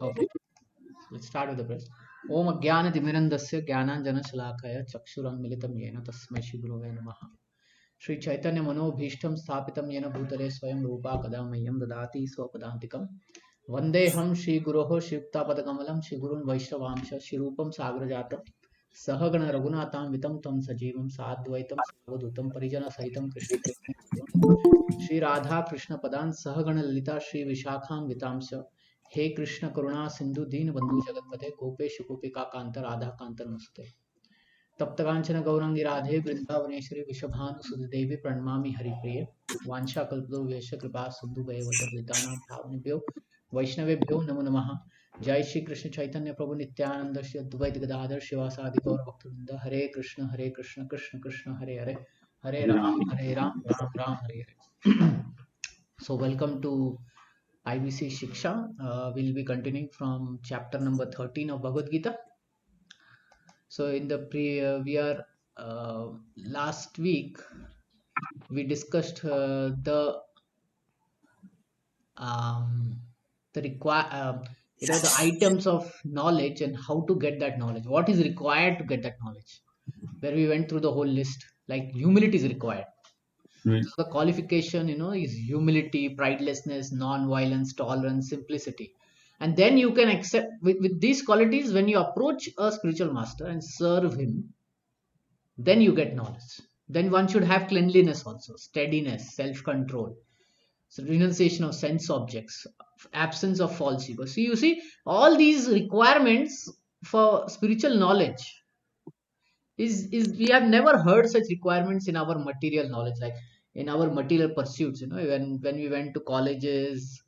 Okay, let's start with the prayer. Om Ajnana Timirandasya Jnananjana Shalakaya Chakshuranmilitam Yena Tasmai Shri Gurave Namaha. Shri Chaitanya Manobhishtam Sthapitam Yena Bhutale Swayam Rupa Kadamayyam Dadati Swapadantikam Vandeham Shri Guroho Shivtapadakamalam Shri Gurun Vaishnavamsha Shri Rupam Sagrajatam Sahagana Raghunatham Vitam Tam Sajivam Sadvaitam Savadutam Parijana Sahitam Krishna Shri Radha Krishna Padan Sahagana Lalita Shri Vishakham Vitamsha He Krishna Karuna Sindhu Deen Bandhu Jagatpate Gopesh Gopika Kanta Radha Kanta Namaste तप्तकांचन Gaurangi Radhe Vrindavaneshwari Vishwabhanu Sudevi प्रणमामि हरिप्रिय वांछा कल्पतरुभ्यश्च कृपा सिंधु वैवतपतितानां पावनेभ्यो वैष्णवेभ्यो नमो नमः जय श्री कृष्ण चैतन्य प्रभु नित्यानंद श्री अद्वैत गदाधर शिवासादि गौर भक्तवृंद हरे Krishna Krishna Krishna Hare Hare Hare Ram Ram Ram Hare Hare So welcome to IBC Siksha. We'll be continuing from chapter number 13 of Bhagavad Gita. So in the we are last week we discussed um, the require the items of knowledge and how to get that knowledge. What is required to get that knowledge? Where we went through the whole list. Like humility is required. Right. So the qualification, is humility, pridelessness, non-violence, tolerance, simplicity. And then you can accept with these qualities when you approach a spiritual master and serve him, then you get knowledge. Then one should have cleanliness also, steadiness, self-control, so renunciation of sense objects, absence of false ego. So you see all these requirements for spiritual knowledge is we have never heard such requirements in our material knowledge, like in our material pursuits. When we went to colleges,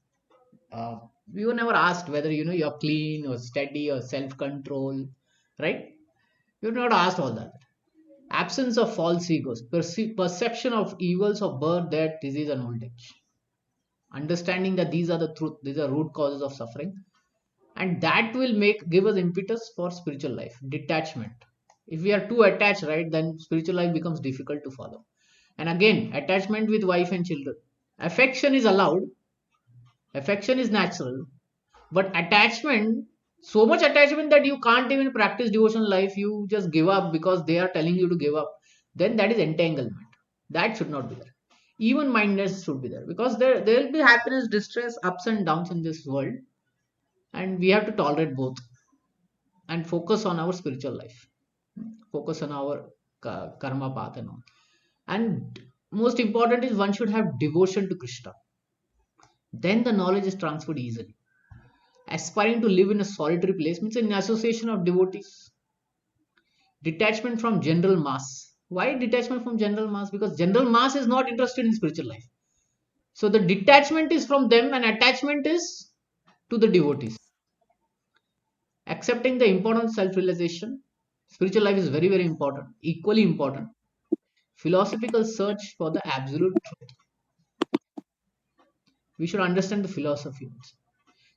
uh, we were never asked whether you're clean or steady or self-control, right? You're not asked all that. Absence of false egos, perception of evils of birth, death, disease, and old age. Understanding that these are the truth, these are root causes of suffering, and that will give us impetus for spiritual life. Detachment. If we are too attached, right, then spiritual life becomes difficult to follow. And again, attachment with wife and children. Affection is allowed, affection is natural, but attachment, so much attachment that you can't even practice devotional life, you just give up because they are telling you to give up, then that is entanglement. That should not be there. Even mindedness should be there, because there will be happiness, distress, ups and downs in this world, and we have to tolerate both and focus on our spiritual life, focus on our karma path and all. And most important is one should have devotion to Krishna, then the knowledge is transferred easily. Aspiring to live in a solitary place means an association of devotees. Detachment from general mass. Why detachment from general mass? Because general mass is not interested in spiritual life. So the detachment is from them and attachment is to the devotees. Accepting the importance of self realization. Spiritual life is very, very important, equally important. Philosophical search for the absolute truth. We should understand the philosophy also.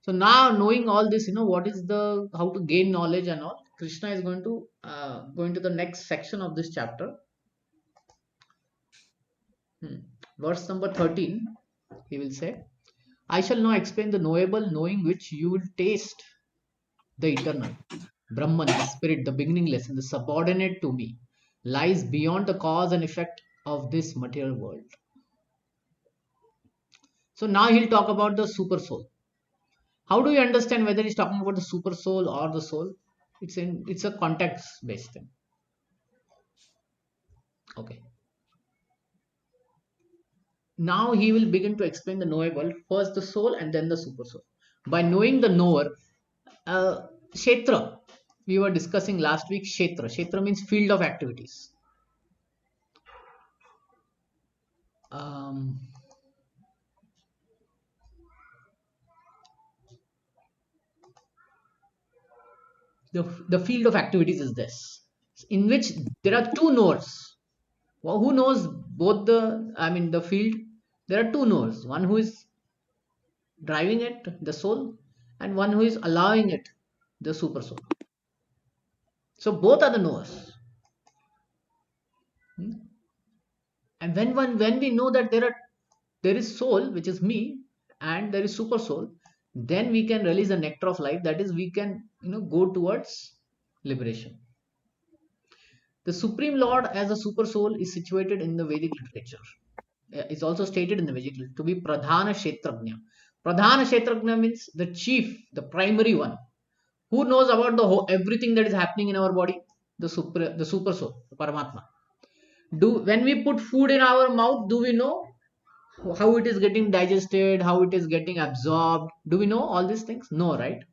So now knowing all this, what is the how to gain knowledge and all, Krishna is going to go into the next section of this chapter. Hmm. Verse number 13, he will say, I shall now explain the knowable, knowing which you will taste the eternal. Brahman, the spirit, the beginningless, and the subordinate to me, lies beyond the cause and effect of this material world. So now he'll talk about the super soul. How do you understand whether he's talking about the super soul or the soul? It's a context based thing. Okay. Now he will begin to explain the knowable, first the soul and then the super soul. By knowing the knower, Kshetra, we were discussing last week. Kshetra means field of activities. Um, the field of activities is this, in which there are two knowers. Well, who knows both the field? There are two knowers. One who is driving it, the soul, and one who is allowing it, the super soul. So both are the knowers. Hmm? And when we know that there is soul, which is me, and there is super soul, then we can release the nectar of life. That is, we can go towards liberation. The Supreme Lord as a super soul is situated in the Vedic literature. It's also stated in the Vedic literature to be Pradhana Kshetrajna. Pradhana Kshetrajna means the chief, the primary one. Who knows about the whole, everything that is happening in our body? The super soul, the Paramatma. When we put food in our mouth, do we know how it is getting digested, how it is getting absorbed? Do we know all these things? No, right?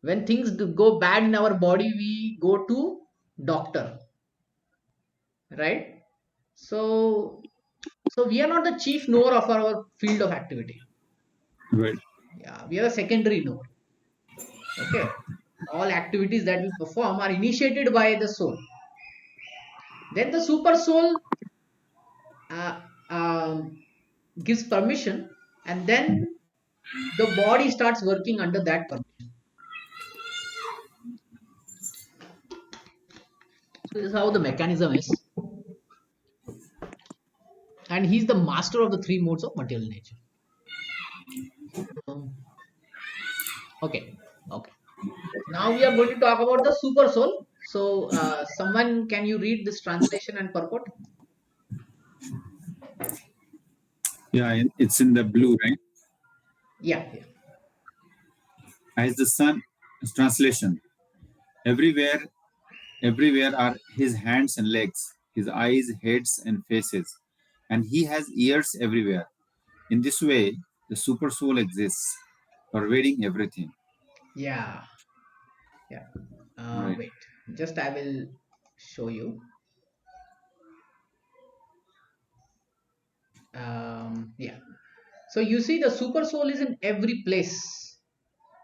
When things go bad in our body, we go to doctor, right? So we are not the chief knower of our field of activity. Right. Yeah, we are a secondary knower. Okay, all activities that we perform are initiated by the soul. Then the super soul uh, um, gives permission, and then the body starts working under that permission. So this is how the mechanism is, and he's the master of the three modes of material nature. Um, okay, okay. Now we are going to talk about the super soul. So, someone, can you read this translation and purport? Yeah, it's in the blue, right? Yeah, yeah. As the sun, translation. Everywhere, everywhere are his hands and legs, his eyes, heads, and faces, and he has ears everywhere. In this way, the super soul exists, pervading everything. Yeah, yeah. Right. Wait, just I will show you. Yeah. So you see, the super soul is in every place.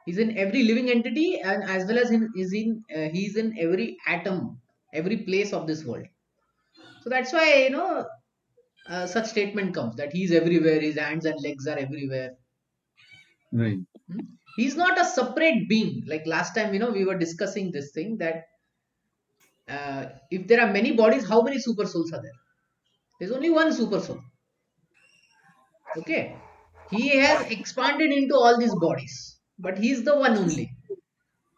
He's in every living entity, and as well as he's in every atom, every place of this world. So that's why such statement comes that he's everywhere. His hands and legs are everywhere. Right. Hmm? He's not a separate being. Like last time, we were discussing this thing that if there are many bodies, how many super souls are there? There's only one super soul. Okay. He has expanded into all these bodies, but he's the one only.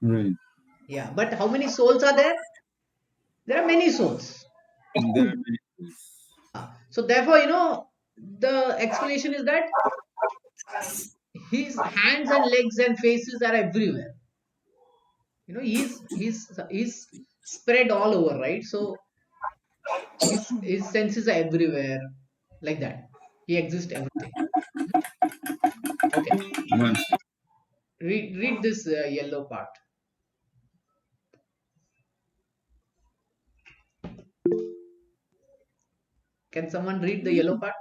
Right. Yeah. But how many souls are there? There are many souls. There are many. So therefore, the explanation is that his hands and legs and faces are everywhere. He's spread all over, right? So his senses are everywhere, like that. He exists everything. Okay. One. Read this yellow part. Can someone read the yellow part?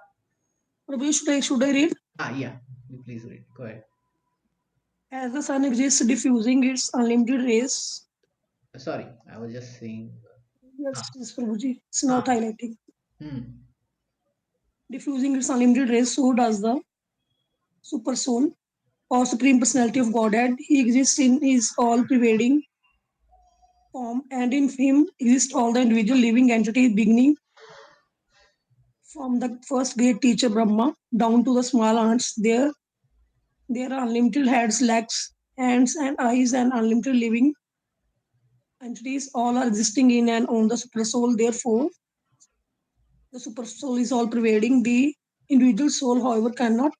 Prabhu, should I read? Yeah. You please read. Go ahead. As the sun exists, diffusing its unlimited rays. Sorry, I was just saying. Yes, Ah, yes, Prabhuji. It's not ah. highlighting. Hmm. Diffusing its unlimited rays, so does the super soul or supreme personality of Godhead. He exists in his all-pervading form, and in him exist all the individual living entities, beginning from the first great teacher Brahma down to the small ants. There are unlimited heads, legs, hands, and eyes, and unlimited living entities all are existing in and on the super soul. Therefore, the super soul is all pervading. The individual soul, however, cannot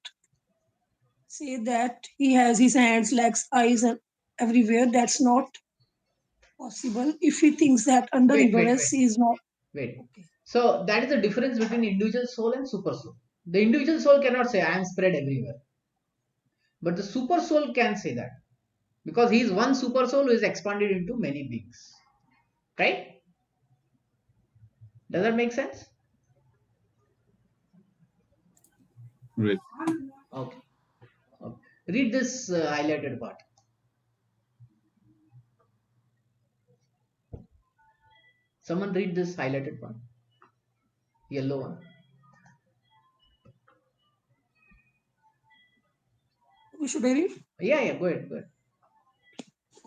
say that he has his hands, legs, eyes, and everywhere. That's not possible. If he thinks that under Wait, wait, ignorance wait, he is not wait. okay. So that is the difference between individual soul and super soul. The individual soul cannot say I am spread everywhere, but the super soul can say that because he is one super soul who is expanded into many beings. Right? Does that make sense? Right. Okay. Okay. Read this highlighted part. Someone read this highlighted part. Yellow one. Should I read? Yeah, yeah. Go ahead. Go ahead.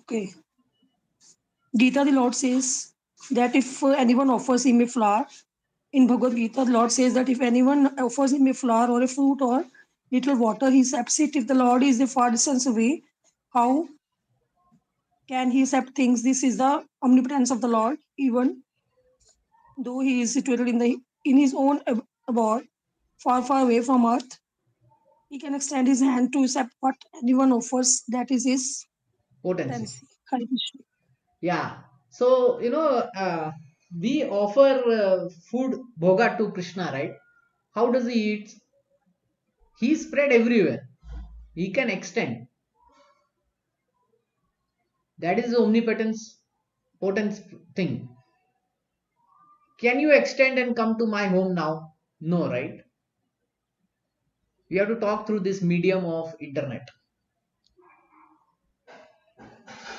Okay. Gita, the Lord says that if anyone offers him a flower, in Bhagavad Gita, the Lord says that if anyone offers him a flower or a fruit or little water, he accepts it. If the Lord is a far distance away, how can he accept things? This is the omnipotence of the Lord. Even though he is situated in his own abode, far, far away from earth, he can extend his hand to accept what anyone offers. That is his Potency. potency. Hare Krishna. Yeah. So, we offer food bhoga to Krishna, right? How does he eat? He spread everywhere. He can extend. That is the omnipotence, potence thing. Can you extend and come to my home now? No, right? We have to talk through this medium of internet.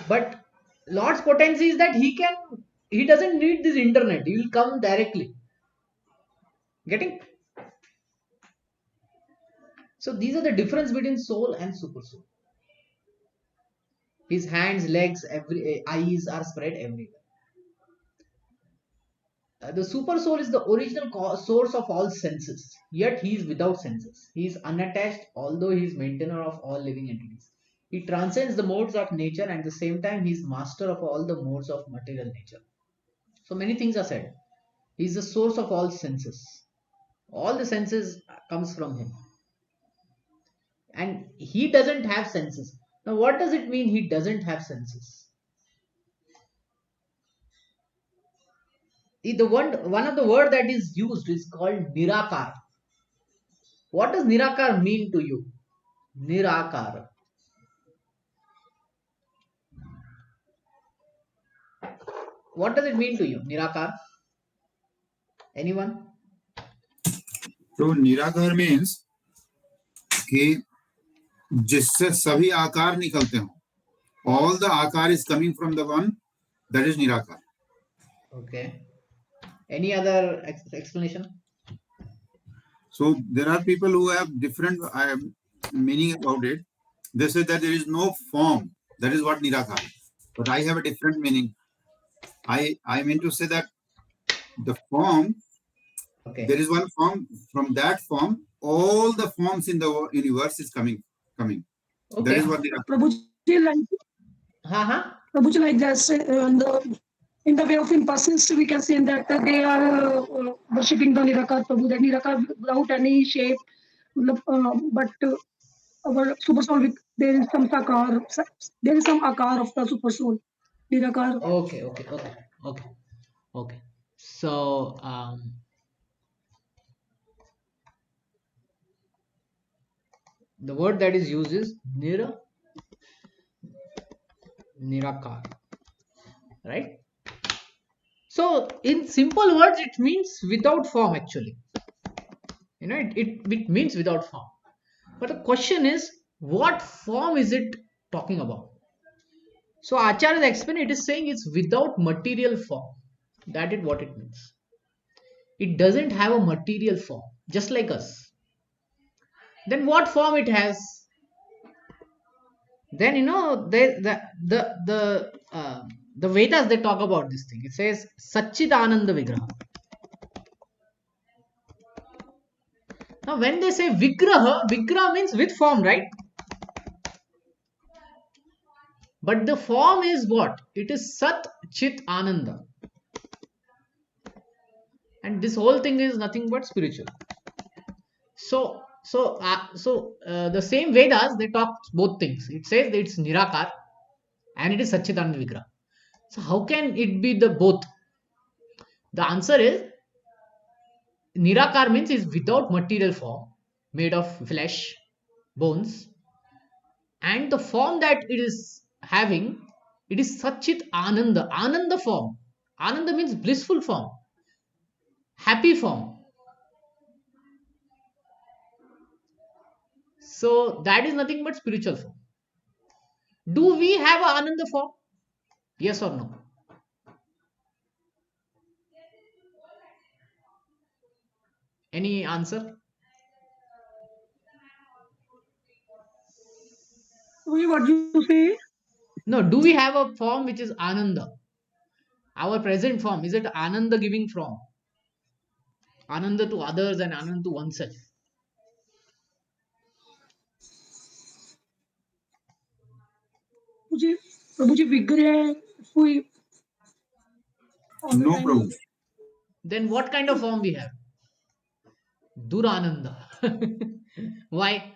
But Lord's potency is that he doesn't need this internet. He will come directly. Getting? So these are the difference between soul and super soul. His hands, legs, every eyes are spread everywhere. The super soul is the original source of all senses. Yet he is without senses. He is unattached, although he is maintainer of all living entities. He transcends the modes of nature and at the same time he is master of all the modes of material nature. So many things are said. He is the source of all senses. All the senses comes from him. And he doesn't have senses. Now what does it mean he doesn't have senses? One of the word that is used is called nirakar. What does nirakar mean to you? Nirakar. What does it mean to you? Nirakar? Anyone? So निराकार means कि जिससे सभी आकार निकलते हो. All the akar is coming from the one that is nirakar. Okay. Any other explanation? So there are people who have different meaning about it. They say that there is no form. That is what nirakar. But I have a different meaning. I mean to say that the form, there Okay. is one form. From that form, all the forms in the universe is coming. That is Okay. what nirakar. Prabhuji, Haha. Prabhuji, like that, in the way of impulses, we can say that they are worshipping the Nirakar Prabhu, that Nirakar without any shape. But our super soul, there is some sakar, there is some akar of the super soul, Nirakar. Okay. Okay. Okay. Okay. Okay. So the word that is used is nirakar. Right? So in simple words, it means without form actually. It means without form. But the question is, what form is it talking about? So Acharya explained it is saying it's without material form. That is what it means. It doesn't have a material form, just like us. Then what form it has? Then the Vedas they talk about this thing. It says Satchidananda Vigraha. Now when they say Vigraha means with form, right? But the form is what? It is Sat Chit Ananda. And this whole thing is nothing but spiritual. The same Vedas they talk both things. It says that it's Nirakar and it is Satchitananda Vigraha. So how can it be the both? The answer is Nirakar means is without material form, made of flesh, bones, and the form that it is having, it is Satchit Ananda, Ananda form. Ananda means blissful form, happy form. So that is nothing but spiritual form. Do we have a Ananda form? Yes or no? Any answer? What you say? No. Do we have a form which is Ananda? Our present form, is it Ananda giving form? Ananda to others and Ananda to oneself. जी प्रभु जी विग्रह हुई all the No, time. Prabhu. Then what kind of form we have? Durananda. Why?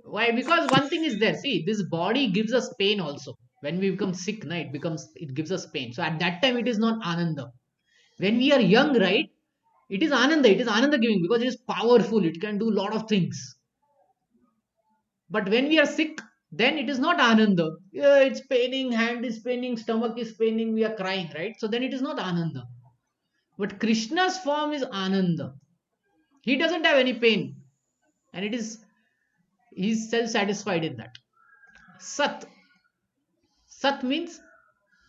Why? Because one thing is there. See, this body gives us pain also. When we become sick, na, it gives us pain. So at that time, it is not Ananda. When we are young, right? It is Ananda. It is Ananda giving because it is powerful. It can do a lot of things. But when we are sick, then it is not Ananda. Yeah, it's paining, hand is paining, stomach is paining, we are crying, right? So then it is not Ananda. But Krishna's form is Ananda. He doesn't have any pain. And it is he's self-satisfied in that. Sat. Sat means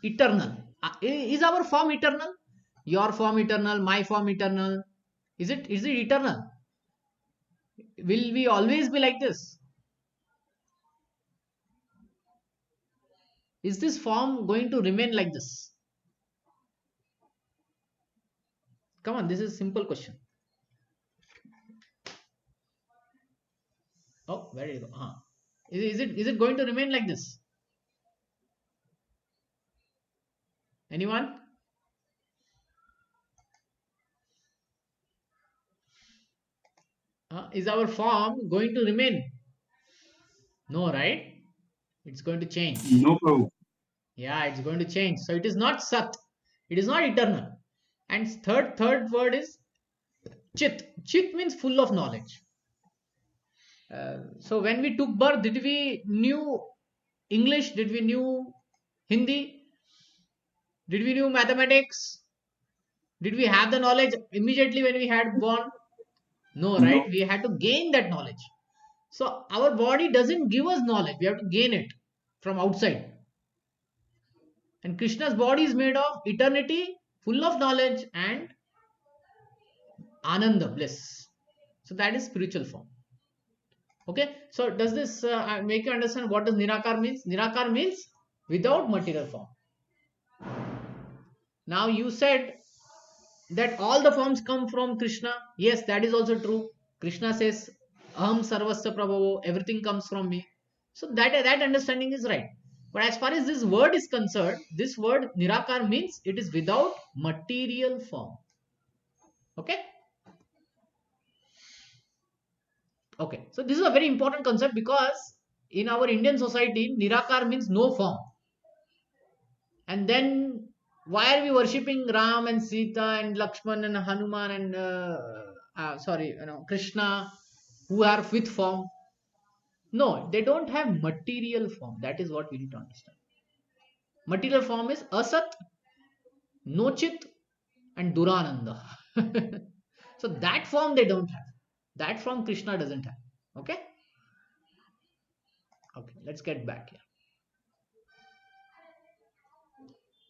eternal. Is our form eternal? Your form eternal, my form eternal. Is it eternal? Will we always be like this? Is this form going to remain like this? Come on, this is a simple question. Oh, where did it go? Is it going to remain like this? Anyone? Is our form going to remain? No, right? It's going to change. No, Prabhu. Yeah, it's going to change. So it is not Sat. It is not eternal. And third word is Chit. Chit means full of knowledge. So when we took birth, did we knew English? Did we knew Hindi? Did we knew mathematics? Did we have the knowledge immediately when we had born? No, right? No. We had to gain that knowledge. So our body doesn't give us knowledge. We have to gain it from outside. And Krishna's body is made of eternity, full of knowledge and ananda, bliss. So that is spiritual form. Okay. So does this make you understand what does Nirakar means? Nirakar means without material form. Now you said that all the forms come from Krishna. Yes, that is also true. Krishna says, Aham Sarvasya Prabhavo, everything comes from me. So that understanding is right. But as far as this word is concerned, this word Nirakar means it is without material form. Okay? Okay. So this is a very important concept because in our Indian society, Nirakar means no form. And then why are we worshipping Ram and Sita and Lakshman and Hanuman and Krishna who are with form? No, they don't have material form. That is what we need to understand. Material form is Asat, Nochit, and Durananda. So that form they don't have. That form Krishna doesn't have. Okay? Okay, let's get back here.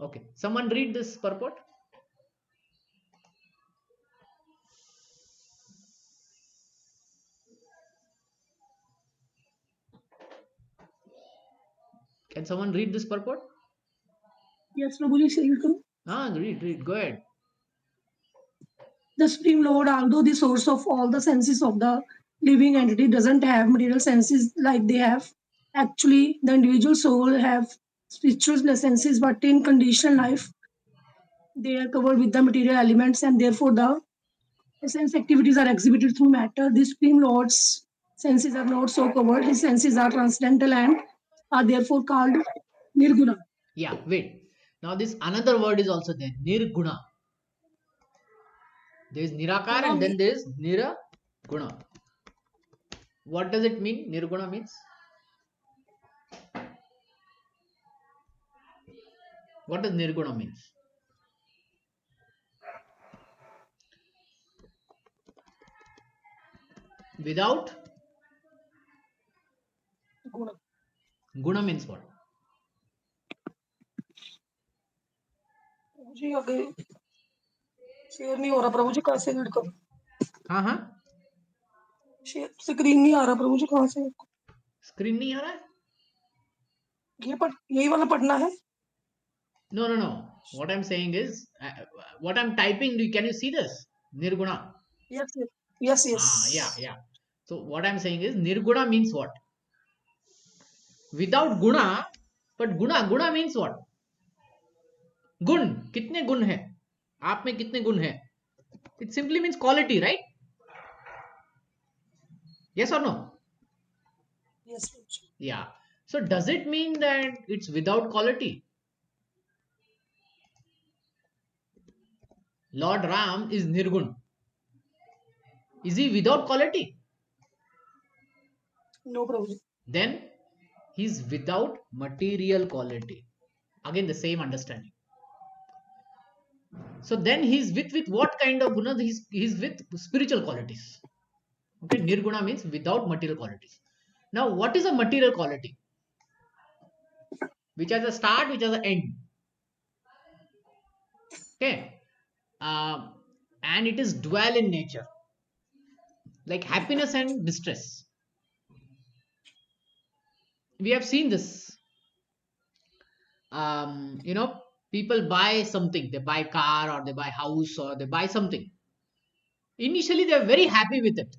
Okay, someone read this purport. Can someone read this purport? Yes, Prabhu ji, say it. Read. Go ahead. The Supreme Lord, although the source of all the senses of the living entity, doesn't have material senses like they have. Actually, the individual soul have spiritual senses, but in conditional life, they are covered with the material elements, and therefore the sense activities are exhibited through matter. The Supreme Lord's senses are not so covered. His senses are transcendental and are therefore called nirguna. Yeah, wait. Now this another word is also there. Nirguna. There is Nirakar Guna and then means there is Niraguna. What does it mean? Nirguna means? What does Nirguna means? Without guna. Guna means what? जी आगे share नहीं हो रहा प्रभु जी कहाँ से read करूं हाँ share screen नहीं आ रहा प्रभु जी कहाँ से स्क्रीन नहीं आ रहा है यही वाला पढ़ना है no what I'm saying is what I'm typing can you see this Nirguna yes yes yes yeah so what I'm saying is Nirguna means what without Guna But guna means what? गुण, कितने गुण है, आप में कितने गुण है? It simply means quality, right? Yes or no? Yes, Prabhuji. Yeah. So does it mean that it's without quality? Lord Ram is nirgun. Is he without quality? No, Prabhuji. Then he's without material quality. Again, the same understanding. So then he's with what kind of guna? He's with spiritual qualities. Okay, nirguna means without material qualities. Now, what is a material quality? Which has a start, which has an end. Okay, and it is dual in nature, like happiness and distress. We have seen this. You know, people buy something, they buy car or they buy house or they buy something. Initially, they are very happy with it.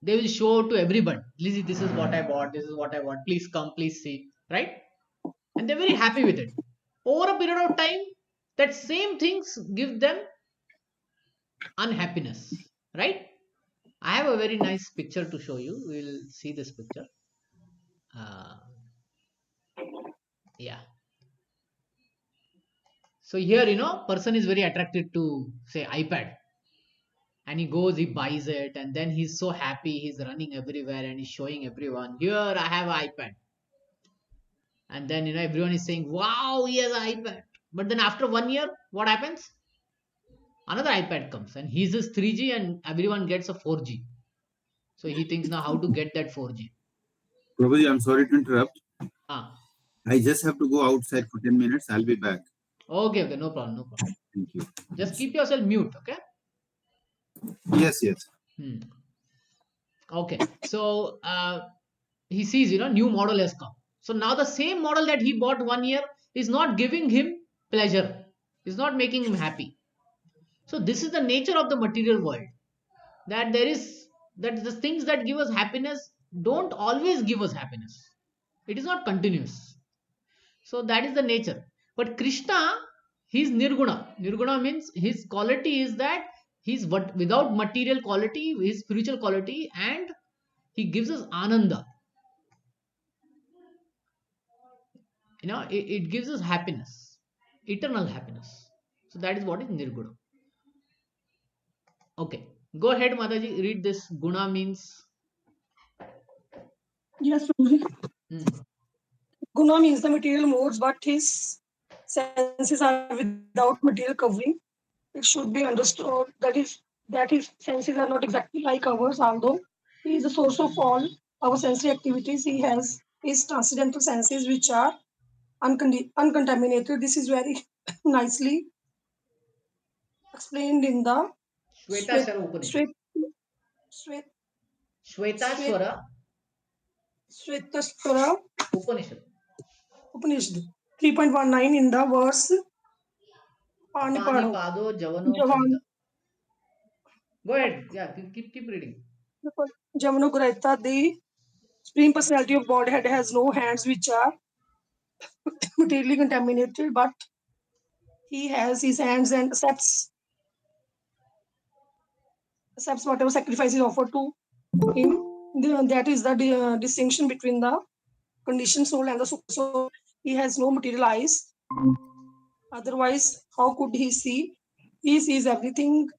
They will show to everyone, Lizzie, this is what I bought, this is what I bought, please come, please see, right? And they're very happy with it. Over a period of time, that same things give them unhappiness, right? I have a very nice picture to show you. We'll see this picture. Uh, yeah. So here, person is very attracted to say iPad, and he goes, he buys it, and then he's so happy, he's running everywhere and he's showing everyone, here I have an iPad. And then everyone is saying, wow, he has an iPad. But then after 1 year, what happens? Another iPad comes and he says 3G and everyone gets a 4G. So he thinks now how to get that 4G. Prabhuji, I'm sorry to interrupt. Ah, I just have to go outside for 10 minutes. I'll be back. okay, no problem, no problem. Thank you. Just keep yourself mute, okay? Yes, yes. Hmm. Okay, so he sees, new model has come. So now the same model that he bought 1 year is not giving him pleasure, is not making him happy. So this is the nature of the material world. That there is that the things that give us happiness don't always give us happiness. It is not continuous. So that is the nature. But Krishna, he's nirguna. Nirguna means his quality is that he's without material quality, his spiritual quality, and he gives us ananda. It gives us happiness, eternal happiness. So that is what is nirguna. Okay, go ahead, Mataji. Read this. Guna means. Yes, Prabhuji. Hmm. Guna means the material modes, but his senses are without material covering. It should be understood that his senses are not exactly like ours, although he is the source of all our sensory activities. He has his transcendental senses which are uncontaminated. This is very nicely explained in the Shwet, Shvetashvara Upanishad. Shwet, Shwet, Shwet, Shvetashvara Shvetashvara Upanishad. Upanishad 3.19 in the verse Panipado. Apanipado Javano Javan Grahita. Go ahead. Yeah, keep reading. Javano Grahita, the Supreme Personality of Godhead has no hands which are materially contaminated, but he has his hands and accepts whatever sacrifice is offered to him. That is the distinction between the conditioned soul and the super soul. He has no material eyes. Otherwise, how could he see? He sees everything,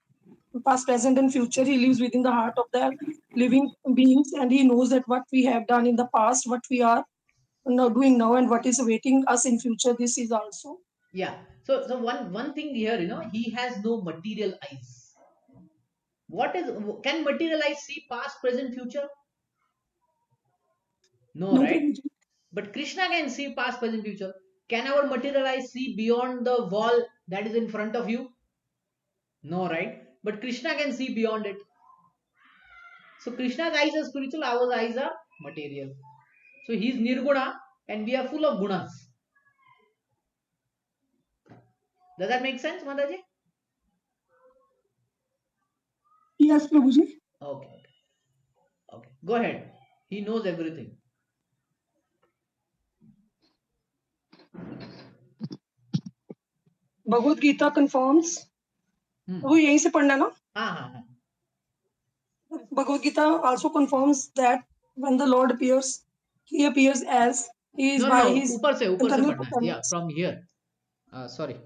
past, present, and future. He lives within the heart of the living beings, and he knows that what we have done in the past, what we are now doing now, and what is awaiting us in future. This is also. Yeah. So one thing here, he has no material eyes. What is can material eyes see past, present, future? No, No, right? Prabhuji. But Krishna can see past, present, future. Can our material eyes see beyond the wall that is in front of you? No, right? But Krishna can see beyond it. So Krishna's eyes are spiritual, our eyes are material. So he's nirguna and we are full of gunas. Does that make sense, Mataji? Yes, Prabhuji. Okay, okay, okay. Go ahead. He knows everything. Bhagavad Gita confirms, वो यहीं से पढ़ना ना. हाँ हाँ हाँ. Bhagavad Gita also confirms that when the Lord appears, he appears as he is No by no, his ऊपर से internal पढ़ना है. Yeah, performance. from here. Sorry.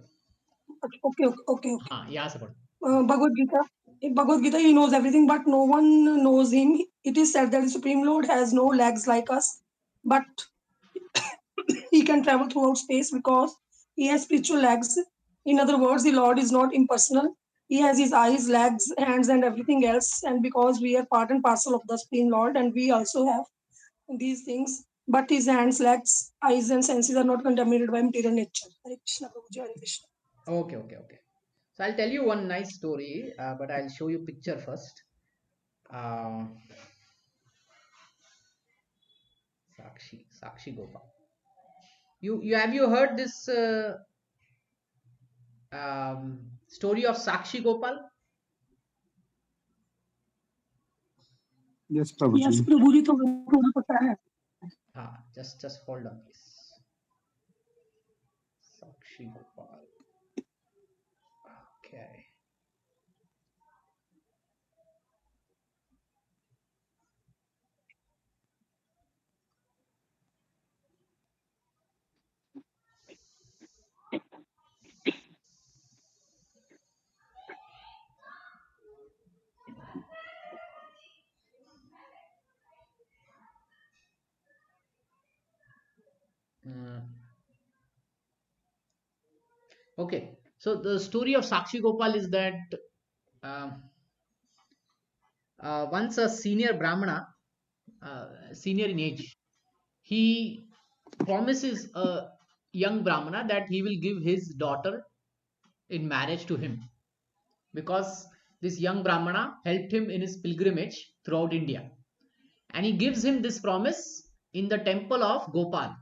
Okay. हाँ, यहाँ से पढ़ो. Bhagavad Gita. In Bhagavad Gita, he knows everything, but no one knows him. It is said that the Supreme Lord has no legs like us, but he can travel throughout space because he has spiritual legs. In other words, the Lord is not impersonal. He has his eyes, legs, hands, and everything else. And because we are part and parcel of the Supreme Lord, and we also have these things, but his hands, legs, eyes, and senses are not contaminated by material nature. Hare Krishna, Prabhuji, Hare Krishna. Okay. So I'll tell you one nice story, but I'll show you picture first. Sakshi Gopal. You have you heard this story of Sakshi Gopal? Yes, Yes, Prabhuji. Prabhuji, थोड़ा पता है. Just hold on, please. Sakshi Gopal. Okay. Uh, okay. So the story of Sakshi Gopal is that um once a senior Brahmana, senior in age, he promises a young Brahmana that he will give his daughter in marriage to him because this young Brahmana helped him in his pilgrimage throughout India. And he gives him this promise in the temple of Gopal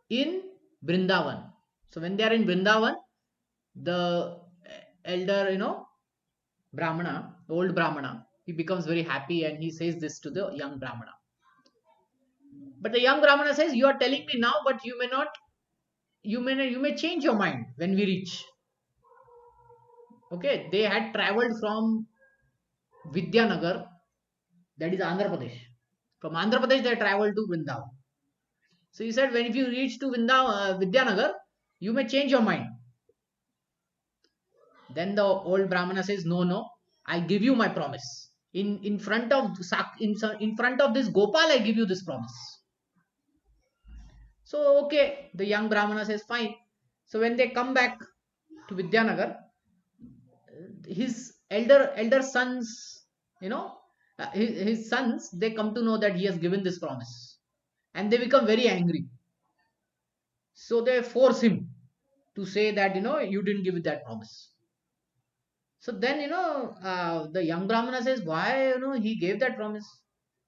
in Vrindavan. So when they are in Vrindavan, the elder, Brahmana, old Brahmana, he becomes very happy and he says this to the young Brahmana. But the young Brahmana says, "You are telling me now, but you may not, you may change your mind when we reach." Okay, they had traveled from Vidyanagar, that is Andhra Pradesh. From Andhra Pradesh, they traveled to Vrindavan. So he said, when if you reach to Vidyanagar, you may change your mind. Then the old Brahmana says, no, I give you my promise. In front of in front of this Gopal, I give you this promise. So okay, the young Brahmana says, fine. So when they come back to Vidyanagar, his elder sons, his sons, they come to know that he has given this promise, and they become very angry. So they force him to say that you didn't give that promise. So then the young Brahmana says, why he gave that promise.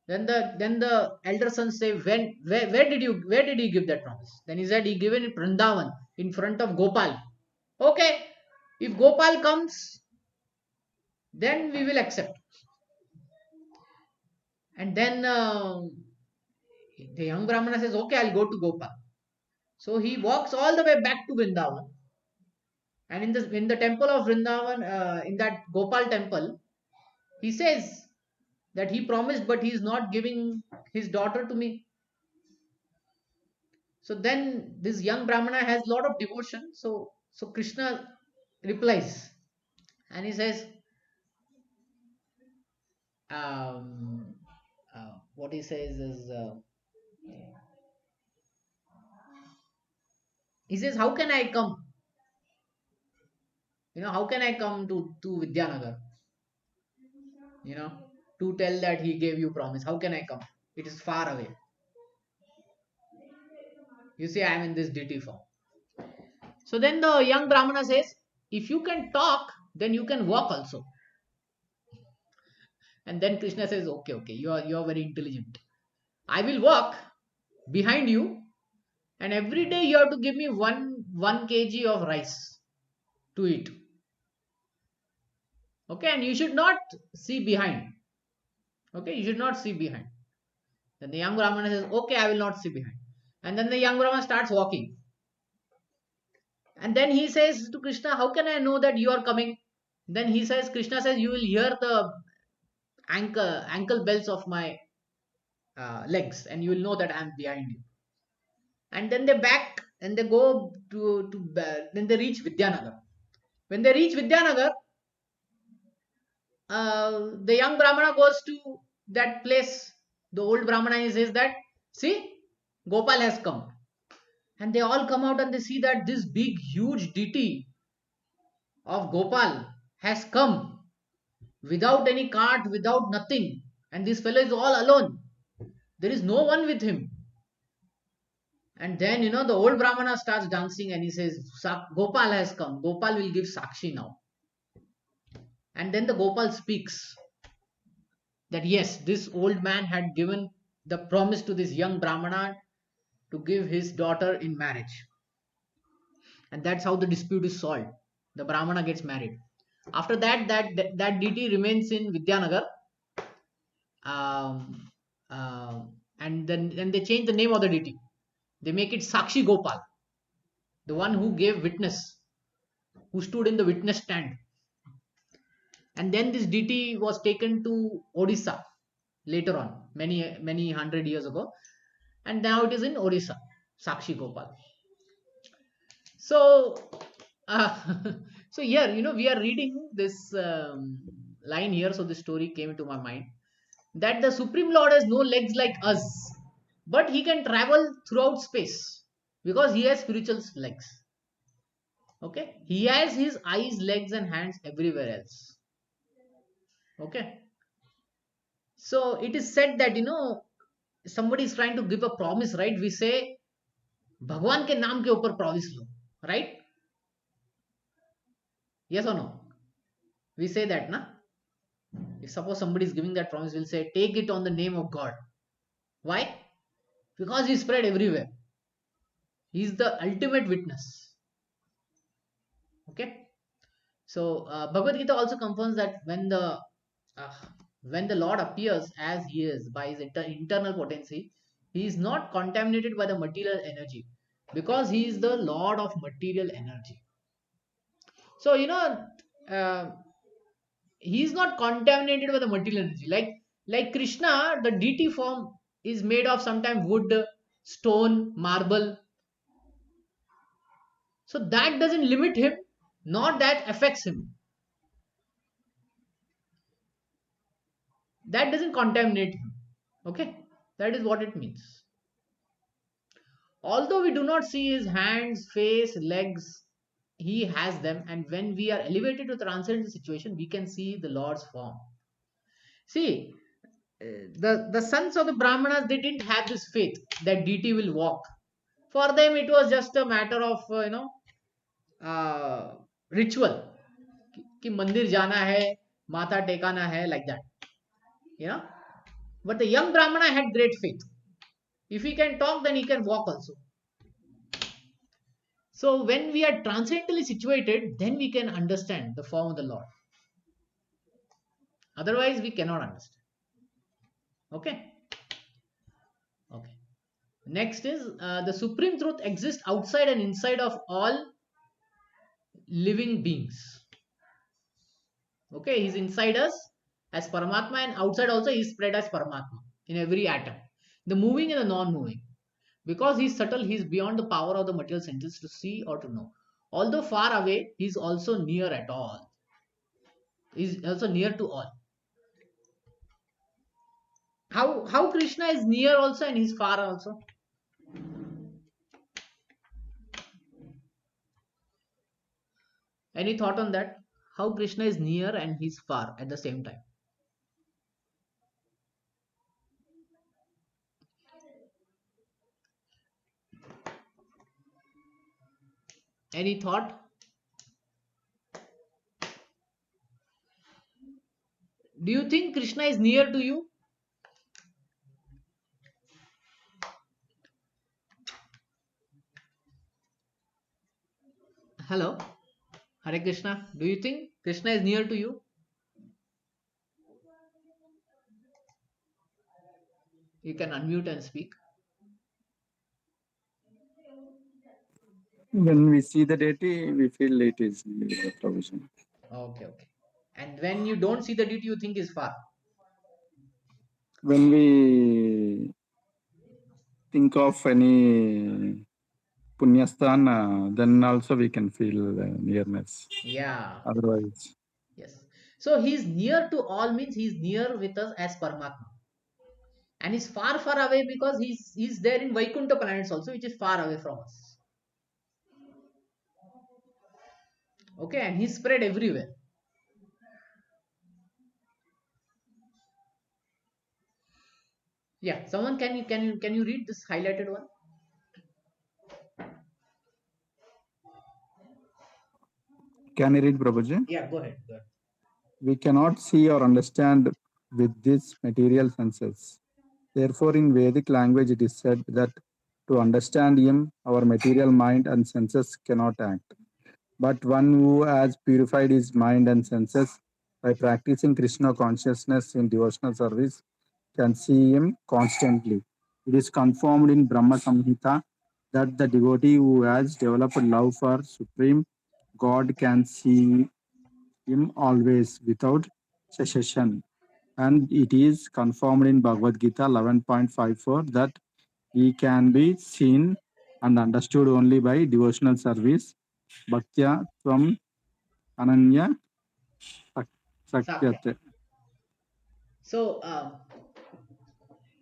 Then the elder son say, where did he give that promise? Then he said he given it Vrindavan in front of Gopal. Okay, if Gopal comes, then we will accept. And then the young Brahmana says, okay, I'll go to Gopal. So he walks all the way back to Vrindavan. And in the temple of Vrindavan, in that Gopal temple, he says that he promised, but he is not giving his daughter to me. So then this young Brahmana has a lot of devotion. So Krishna replies, and he says, what he says is, he says, how can I come? How can I come to Vidyanagar? To tell that he gave you promise. How can I come? It is far away. You see, I am in this DT form. So then the young Brahmana says, if you can talk, then you can walk also. And then Krishna says, okay, you are very intelligent. I will walk behind you, and every day you have to give me one kg of rice to eat. Okay, and you should not see behind. Okay, you should not see behind. Then the young Brahmana says, okay, I will not see behind. And then the young Brahmana starts walking. And then he says to Krishna, how can I know that you are coming? Then he says, Krishna says, you will hear the ankle bells of my legs, and you will know that I am behind you. And then they back and they go then they reach Vidyanagar. When they reach Vidyanagar, the young Brahmana goes to that place. The old Brahmana says that, see, Gopal has come. And they all come out and they see that this big, huge deity of Gopal has come without any cart, without nothing. And this fellow is all alone. There is no one with him. And then, the old Brahmana starts dancing and he says, Gopal has come. Gopal will give Sakshi now. And then the Gopal speaks that yes, this old man had given the promise to this young Brahmana to give his daughter in marriage. And that's how the dispute is solved. The Brahmana gets married. After that, that deity remains in Vidyanagar. And then they change the name of the deity. They make it Sakshi Gopal, the one who gave witness, who stood in the witness stand. And then this deity was taken to Odisha later on, many hundred years ago, and now it is in Odisha, Sakshi Gopal. So, uh, so here, we are reading this line here. So this story came into my mind that the Supreme Lord has no legs like us, but he can travel throughout space because he has spiritual legs. Okay, he has his eyes, legs, and hands everywhere else. Okay, so it is said that somebody is trying to give a promise, right? We say भगवान के नाम के ऊपर promise low, right? Yes or no? We say that, na? If suppose somebody is giving that promise, we'll say take it on the name of God. Why? Because he spread everywhere. He is the ultimate witness. Okay. So Bhagavad Gita also confirms that uh, when the Lord appears as he is by his internal potency, he is not contaminated by the material energy because he is the Lord of material energy. So uh, he is not contaminated by the material energy. Like Krishna, the deity form is made of sometimes wood, stone, marble. So that doesn't limit him, nor that affects him. That doesn't contaminate him. Okay, that is what it means. Although we do not see his hands, face, legs, he has them, and when we are elevated to transcend the situation, we can see the Lord's form. See, the sons of the Brahmanas, they didn't have this faith that deity will walk. For them, it was just a matter of ritual. कि मंदिर जाना है, माथा टेकाना है, like that. You know. But the young Brahmana had great faith. If he can talk, then he can walk also. So when we are transcendently situated, then we can understand the form of the Lord. Otherwise, we cannot understand. Okay. Okay. Next is the supreme truth exists outside and inside of all living beings. Okay, he's inside us as Paramatma, and outside also he's spread as Paramatma in every atom, the moving and the non-moving. Because he's subtle, he's beyond the power of the material senses to see or to know. Although far away, he's also near at all. He's also near to all. How Krishna is near also and he's far also? Any thought on that? How Krishna is near and he's far at the same time? Any thought? Do you think Krishna is near to you? Hello, Hare Krishna. Do you think Krishna is near to you? You can unmute and speak. When we see the deity, we feel it is provision. Okay, okay. And when you don't see the deity, you think is far. When we think of any punyasthana, then also we can feel nearness. Yeah. Otherwise, Yes. So he's near to all means he's near with us as Paramatma. And he's far, far away because he's there in Vaikuntha planets also, which is far away from us. Okay, and he's spread everywhere. Yeah. Someone can you read this highlighted one? can you read Prabhuji? Yeah, go ahead. Go ahead. We cannot see or understand with these material senses. Therefore, in Vedic language, it is said that to understand him, our material mind and senses cannot act. But one who has purified his mind and senses by practicing Krishna consciousness in devotional service can see him constantly. It is confirmed in Brahma Samhita that the devotee who has developed love for Supreme God can see him always without cessation. And it is confirmed in Bhagavad Gita 11.54 that he can be seen and understood only by devotional service. Bhaktya Tvam Ananya Sakya. Sakyate. So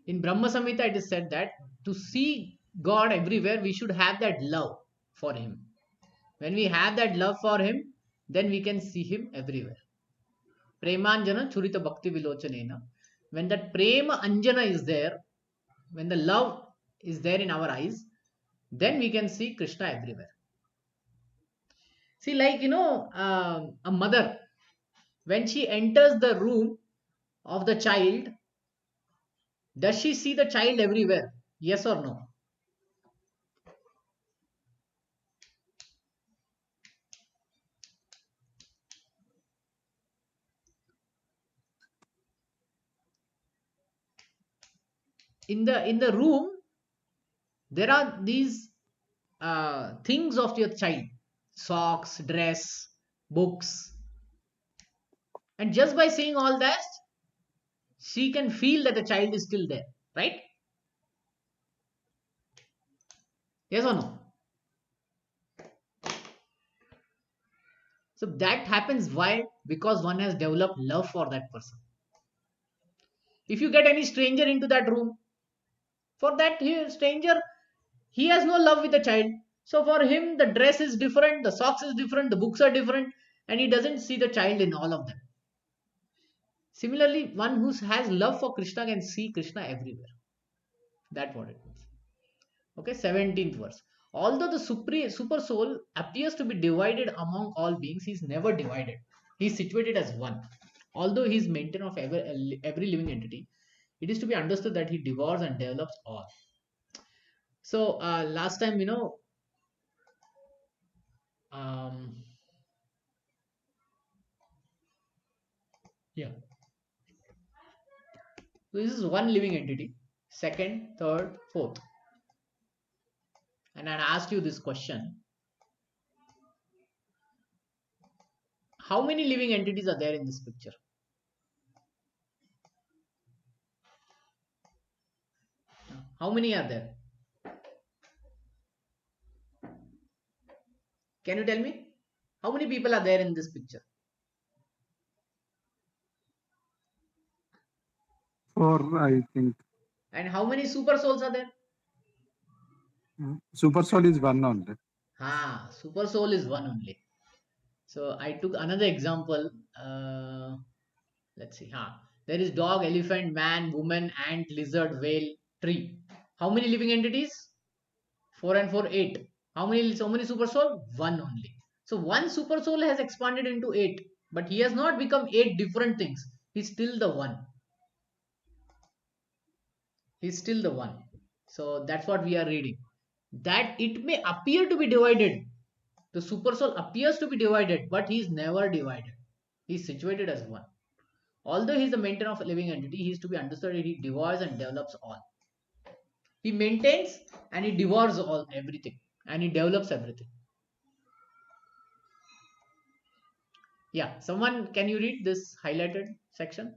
in Brahma Samhita, it is said that to see God everywhere, we should have that love for Him. When we have that love for Him, then we can see Him everywhere. Premanjana Churita Bhakti Vilochanena. When that Prema Anjana is there, when the love is there in our eyes, then we can see Krishna everywhere. See, like, a mother, when she enters the room of the child, does she see the child everywhere? Yes or no? In the room, there are these things of your child: socks, dress, books, and just by seeing all that, she can feel that the child is still there, right? Yes or no? So that happens why? Because one has developed love for that person. If you get any stranger into that room, for that stranger, he has no love with the child. So for him, the dress is different, the socks is different, the books are different, and he doesn't see the child in all of them. Similarly, one who has love for Krishna can see Krishna everywhere. That's what it means. Okay, 17th verse. Although the super soul appears to be divided among all beings, he is never divided. He is situated as one. Although he is maintainer of every living entity, it is to be understood that he devours and develops all. So last time, um, yeah. So this is one living entity, second, third, fourth. And I asked you this question: how many living entities are there in this picture? How many are there? Can you tell me? How many people are there in this picture? Or I think And how many super souls are there? Super Soul is one only. Super soul is one only. So I took another example. Let's see. There is dog, elephant, man, woman, ant, lizard, whale, tree. How many living entities? Four and four, eight. How many? So many super soul? One only. So one super soul has expanded into eight, but he has not become eight different things. He's still the one. He's still the one. So that's what we are reading. That it may appear to be divided. The super soul appears to be divided, but he is never divided. He is situated as one. Although he is the maintainer of a living entity, he is to be understood that he devours and develops all. He maintains and he devours all everything. and he develops everything. Yeah, someone, can you read this highlighted section?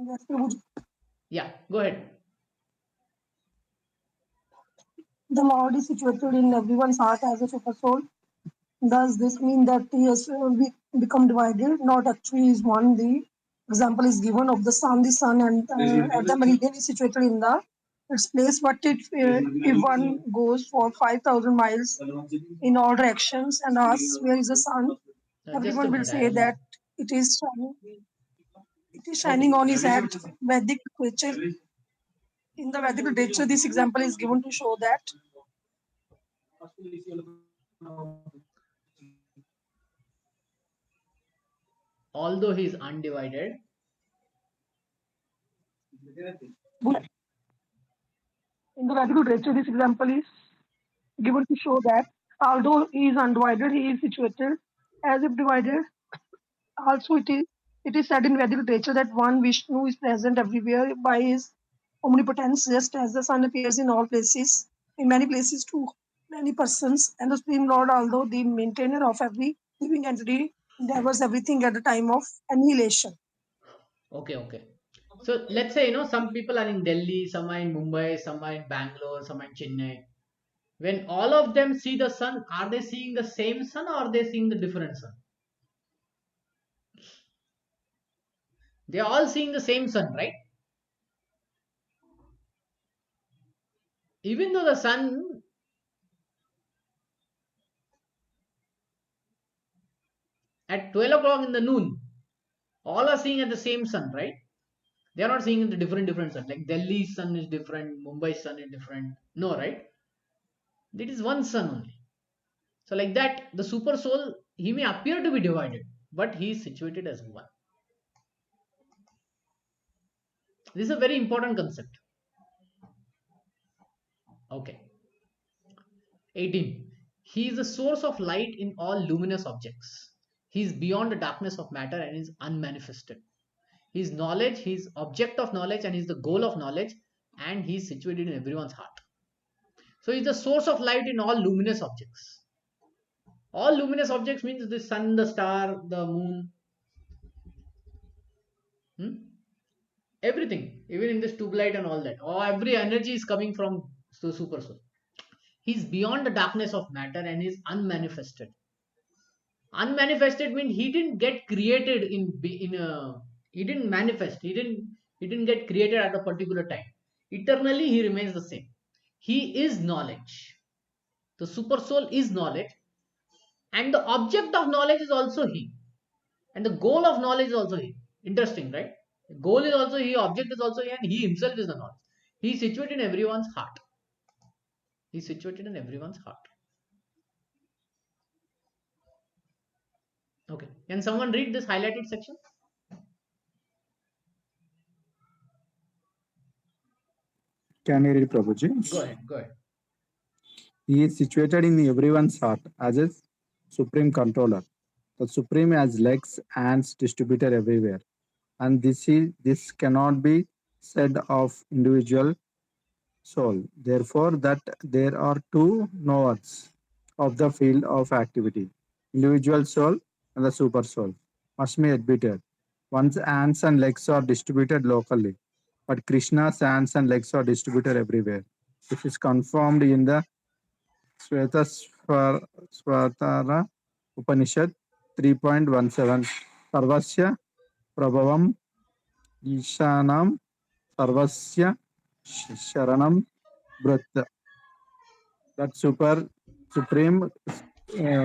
Yes, Prabhuji. Yeah, go ahead. The Lord is situated in everyone's heart as a super soul. Does this mean that he has become divided? Not actually is one. The example is given of the sun. The sun and at the meridian is situated in the its place. But if one goes for 5,000 miles in all directions and asks where is the sun, Just a everyone will minute, say I'll. that it is shining. It is shining Okay. on his head. Vedic literature. In the Vedic literature, this example is given to show that Although he is undivided. in the Vedic literature, this example is given to show that although he is undivided, he is situated as if divided. Also, it is said in Vedic literature that one Vishnu is present everywhere by his omnipotence, just as the sun appears in all places, in many places to many persons, and the Supreme Lord, although the maintainer of every living entity, endeavors everything at the time of annihilation. Okay, okay. So let's say, some people are in Delhi, some are in Mumbai, some are in Bangalore, some are in Chennai. When all of them see the sun, are they seeing the same sun or are they seeing the different sun? They are all seeing the same sun, right? Even though the sun at 12 o'clock in the noon, all are seeing at the same sun, right? They are not seeing the different sun. Like Delhi's sun is different, Mumbai's sun is different. No, right? It is one sun only. So like that, the super soul, he may appear to be divided, but he is situated as one. This is a very important concept. Okay. 18. He is the source of light in all luminous objects. He is beyond the darkness of matter and is unmanifested. He is knowledge, he is object of knowledge, and he is the goal of knowledge, and he is situated in everyone's heart. So he is the source of light in all luminous objects. All luminous objects means the sun, the star, the moon, everything, even in this tube light and all that. Oh, every energy is coming from the super soul. He is beyond the darkness of matter and is unmanifested. Unmanifested means he didn't get created in a, he didn't manifest. He didn't get created at a particular time. Eternally, he remains the same. He is knowledge. The super soul is knowledge, and the object of knowledge is also he, and the goal of knowledge is also he. Interesting, right? Goal is also he, object is also he, and he himself is the knowledge. He is situated in everyone's heart. He is situated in everyone's heart. Okay. Can someone read this highlighted section? Can you read, Prabhuji? Go ahead. Go ahead. He is situated in everyone's heart as a supreme controller. The supreme has legs, hands distributed everywhere, and this cannot be said of individual soul. Therefore, that there are two nodes of the field of activity: individual soul and the super soul. Must be admitted. One's hands and legs are distributed locally, but Krishna's hands and legs are distributed everywhere. This is confirmed in the Swatara Upanishad 3.17. Sarvasya Prabhavam Ishanam Sarvasya Sharanam Bhrat. That supreme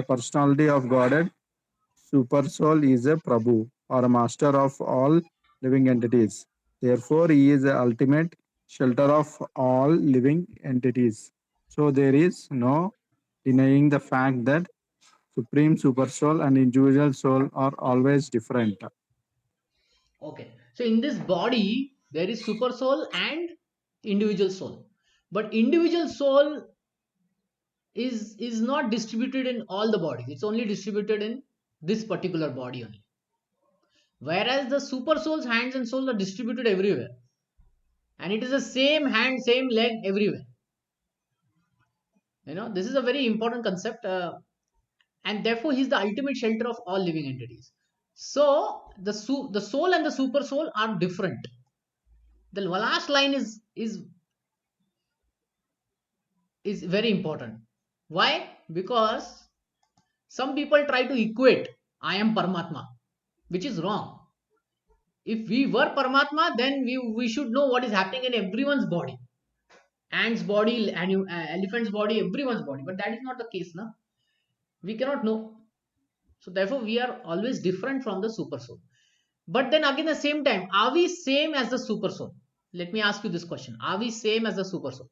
personality of Godhead, super soul, is a Prabhu or a master of all living entities. Therefore, he is the ultimate shelter of all living entities. So there is no denying the fact that supreme super soul and individual soul are always different. Okay. So in this body, there is super soul and individual soul. But individual soul is not distributed in all the bodies. It's only distributed in this particular body only. Whereas the super soul's hands and souls are distributed everywhere. and it is the same hand, same leg everywhere. This is a very important concept, and therefore he's the ultimate shelter of all living entities. So the soul and the super soul are different. The last line is very important. Why? Because some people try to equate I am Paramatma, which is wrong. If we were Paramatma, then we should know what is happening in everyone's body. Ant's body, elephant's body, everyone's body. But that is not the case, na? We cannot know. So therefore we are always different from the super soul. But then again, at the same time, are we same as the super soul? Let me ask you this question. Are we same as the super soul?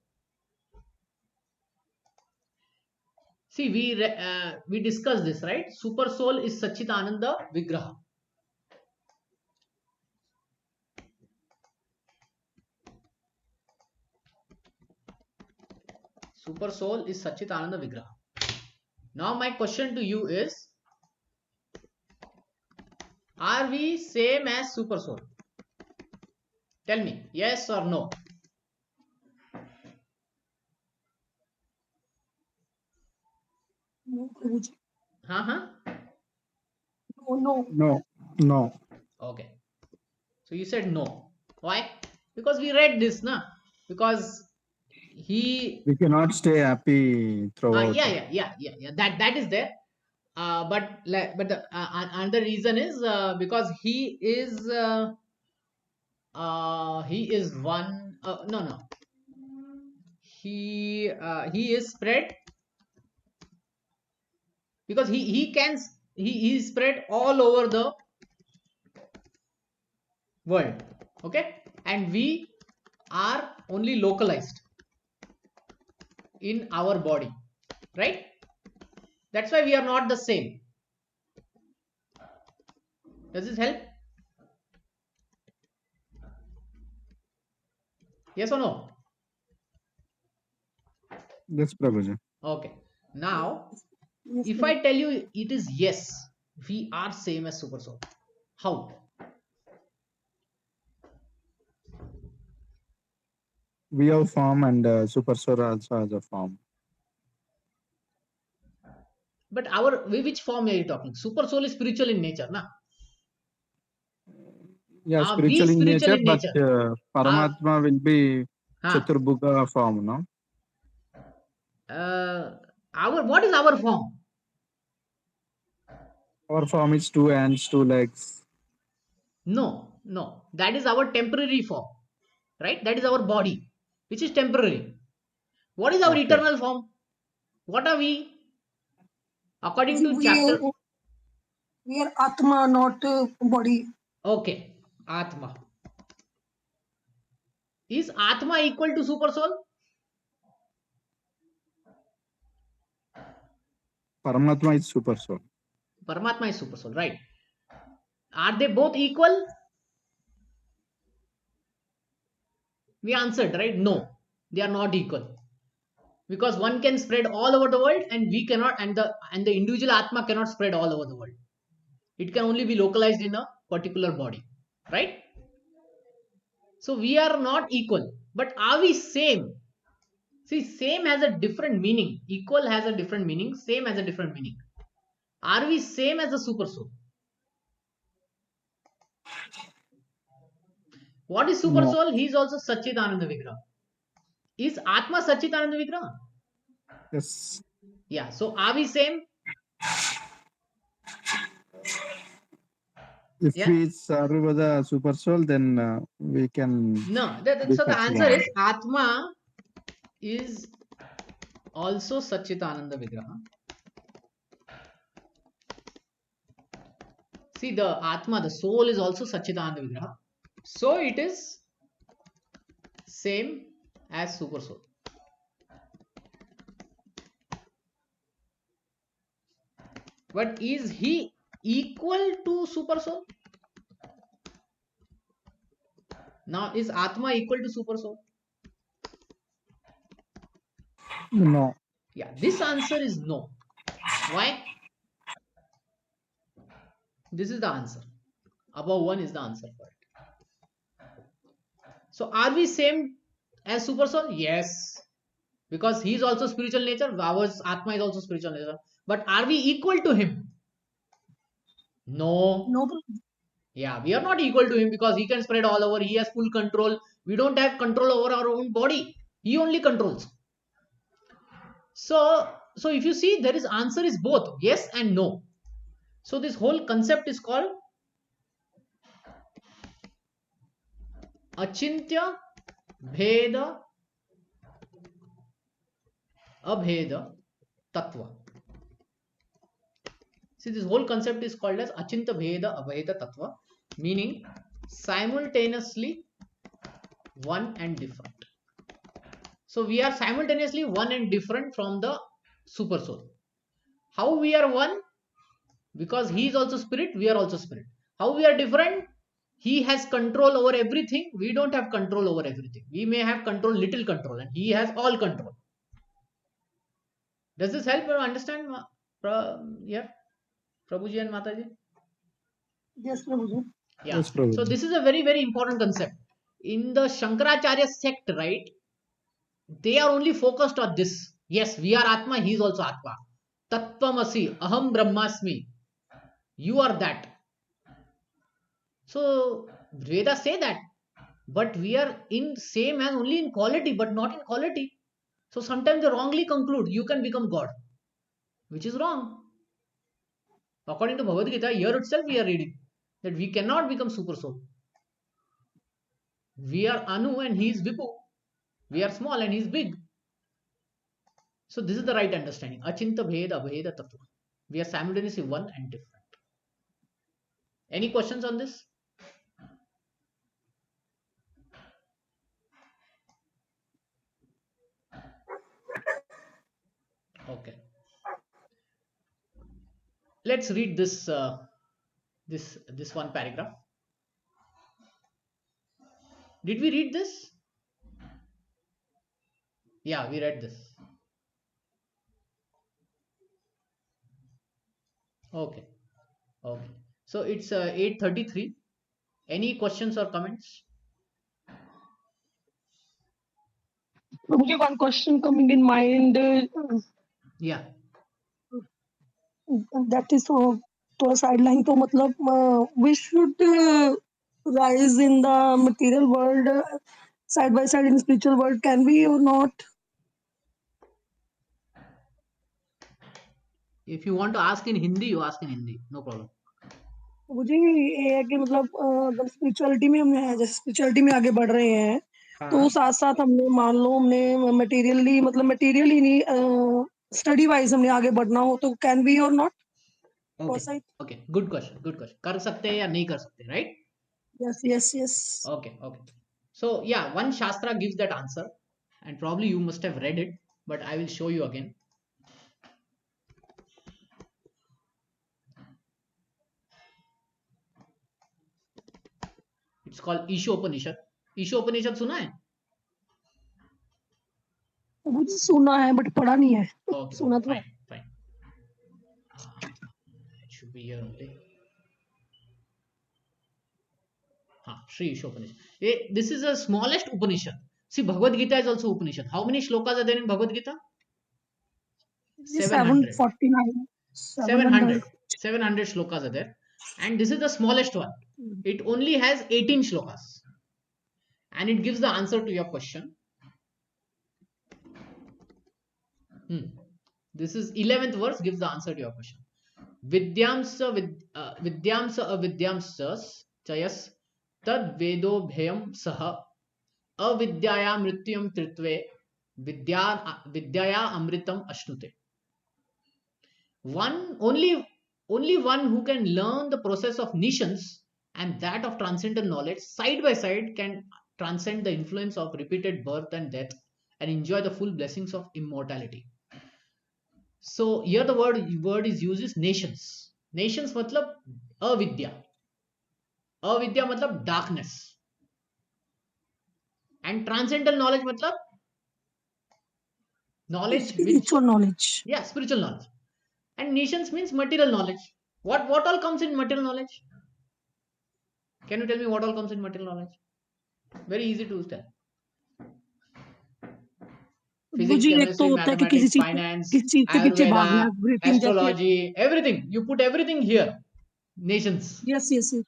See, we discussed this, right? Super soul is Satchitananda Vigraha. Super soul is Satchitananda Vigraha. Now my question to you is, are we same as super soul? Tell me, yes or no? No, Prabhuji. Uh-huh. No, no. No, no. Okay. So you said no. Why? Because we read this, na? Because he We cannot stay happy throughout. yeah. That is there. But the another reason is because he is one. No. He is spread because he is spread all over the world. Okay, and we are only localized in our body, right? That's why we are not the same. Does this help? Yes or no? Yes, Prabhuji. Okay. Now, Yes, if Prabhuji. I tell you it is yes, we are same as super soul. How? We have form and super soul also has a form. But which form are you talking? Super soul is spiritual in nature, na? Yeah, Are we spiritual in spiritual nature, in but nature? Are Paramatma will be huh? Chaturbhuga form, no? Our what is our form? Our form is two hands, two legs. No. That is our temporary form, right? That is our body, which is temporary. What is our Okay. eternal form? What are we? According to We, chapter. we are Atma, not body. Okay, Atma. Is Atma equal to super soul? Paramatma is super soul. Paramatma is super soul, right? Are they both equal? We answered, right? No, they are not equal. Because one can spread all over the world and we cannot, and the individual Atma cannot spread all over the world. It can only be localized in a particular body, right? So we are not equal. But are we same? See, same has a different meaning. Equal has a different meaning. Same has a different meaning. Are we same as the super soul? What is super No. soul? He is also Satchitananda Vigraha. Is Atma Satchitananda Vigraha? Yes. Yeah. So are we same? If Yeah. we serve the super soul, then we can No. be So the answer Satchidananda. is Atma is also Satchitananda Vigraha. See, the Atma, the soul is also Satchitananda Vigraha. So it is same as super soul. But is he equal to super soul? Now, is Atma equal to super soul? No. Yeah, this answer is no. Why? This is the answer. Above one is the answer for it. So are we same as super soul? Yes, because he is also spiritual nature. Our Atma is also spiritual nature. But are we equal to him? No. No problem. Yeah, we are not equal to him because he can spread all over. He has full control. We don't have control over our own body. He only controls. So if you see, there is answer is both yes and no. So this whole concept is called achintya bheda abheda tattva. See, this whole concept is called as achinta bheda abheda tattva, meaning simultaneously one and different. So we are simultaneously one and different from the super soul. How we are one? Because he is also spirit, we are also spirit. How we are different? He has control over everything, we don't have control over everything. We may have control, little control, and he has all control. Does this help you understand? Yeah, Prabhuji and Mataji? Yes, Prabhuji. Yeah. Yes, So Prabhuji. this is a very, very important concept. In the Shankaracharya sect, right? They are only focused on this. Yes, we are Atma, he is also Atma. Tattvamasi, Aham Brahmasmi. You are that. So Vedas say that. But we are in same as only in quality, but not in quality. So sometimes they wrongly conclude you can become God, which is wrong. According to Bhagavad Gita, here itself we are reading that we cannot become super soul. We are Anu and he is Vipu. We are small and he is big. So this is the right understanding. Achinta Bheda Bheda Tattva. We are simultaneously one and different. Any questions on this? Okay. Let's read this one paragraph. Did we read this? Yeah, we read this. Okay. Okay. So it's 8:33. Any questions or comments? Prabhuji, one question coming in mind. Yeah. That is थोड़ा sideline तो मतलब we should rise in the material world side by side in spiritual world. Can we or not? If you want to ask in Hindi, you ask in Hindi. No problem. मुझे ये है कि मतलब अगर spirituality में हम हैं, जैसे स्पिरिचुअलिटी में आगे बढ़ रहे हैं तो हाँ. साथ साथ हमने मान लो हमने मटेरियली मतलब मटेरियली नहीं स्टडी वाइज हमने आगे बढ़ना हो तो कैन बी और not Okay. Side Okay. Good question. Good question. कर सकते हैं या नहीं कर सकते, right? Yes yes yes Okay. Okay. So yeah, one Shastra gives that answer, and probably you must have read it, but I will show you again. It's called Ishopanishad. Ishopanishad सुना है? मुझे सुना है बट पढ़ा नहीं है Okay. सुना Okay. तो Fine. Fine. It should be here only. Sri Ishopanishad. This is the smallest Upanishad. See, Bhagavad Gita is also Upanishad. How many shlokas are there in Bhagavad Gita? ये 700. 749 700. 700 700 shlokas are there. And this is the smallest one. It only has 18 shlokas. And it gives the answer to your question. This is 11th verse, gives the answer to your question. Vidyamsa Vidyamsa avidyamsas chayas tad vedo bhayam saha avidyaya mrityam tritve vidyaya amritam ashnute. Only one who can learn the process of nishanas and that of transcendental knowledge side by side can transcend the influence of repeated birth and death and enjoy the full blessings of immortality. So here the word is used is nations. Nations matlab avidya. Avidya matlab darkness. And transcendental knowledge matlab knowledge which, spiritual knowledge yeah, spiritual knowledge. And nations means material knowledge. What all comes in material knowledge? Can you tell me what all comes in material knowledge? Very easy to tell. वो Physics, जी एक तो chemistry, होता है कि mathematics, finance, किसी चीज से पीछे भागना Ayurveda, है, ब्रीथिंग जैसे। astrology, everything. You put everything here. Nations. Yes yes yes.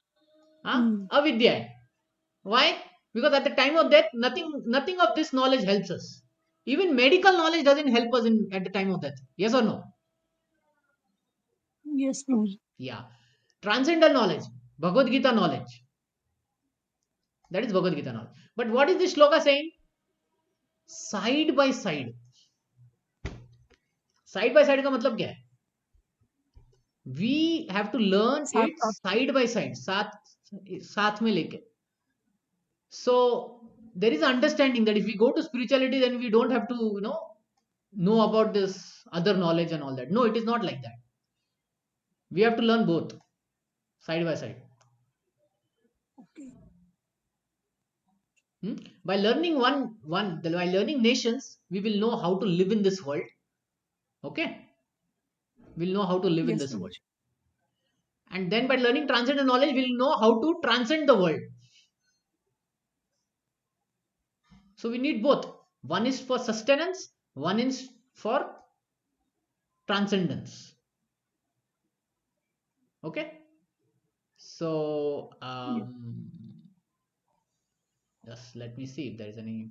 Huh? Avidya. Why? Because at the time of death, nothing of this knowledge helps us. Even medical knowledge doesn't help us at the time of death. Yes or no? Yes प्रभु जी। Yeah. Transcendental knowledge, Bhagavad Gita knowledge. That is Bhagavad Gita knowledge. But what is this shloka saying? Side by side. Side by side का मतलब क्या है? We have to learn साथ it साथ। side by side, साथ में लेके. So there is understanding that if we go to spirituality, then we don't have to know about this other knowledge and all that. No, it is not like that. We have to learn both side by side. Okay. By learning by learning nations, we will know how to live in this world. Okay, we'll know how to live in yes this प्रभु world, जी। and then by learning transcendental knowledge, we'll know how to transcend the world. So we need both. One is for sustenance, one is for transcendence. Okay, so Yes. just let me see if there is any.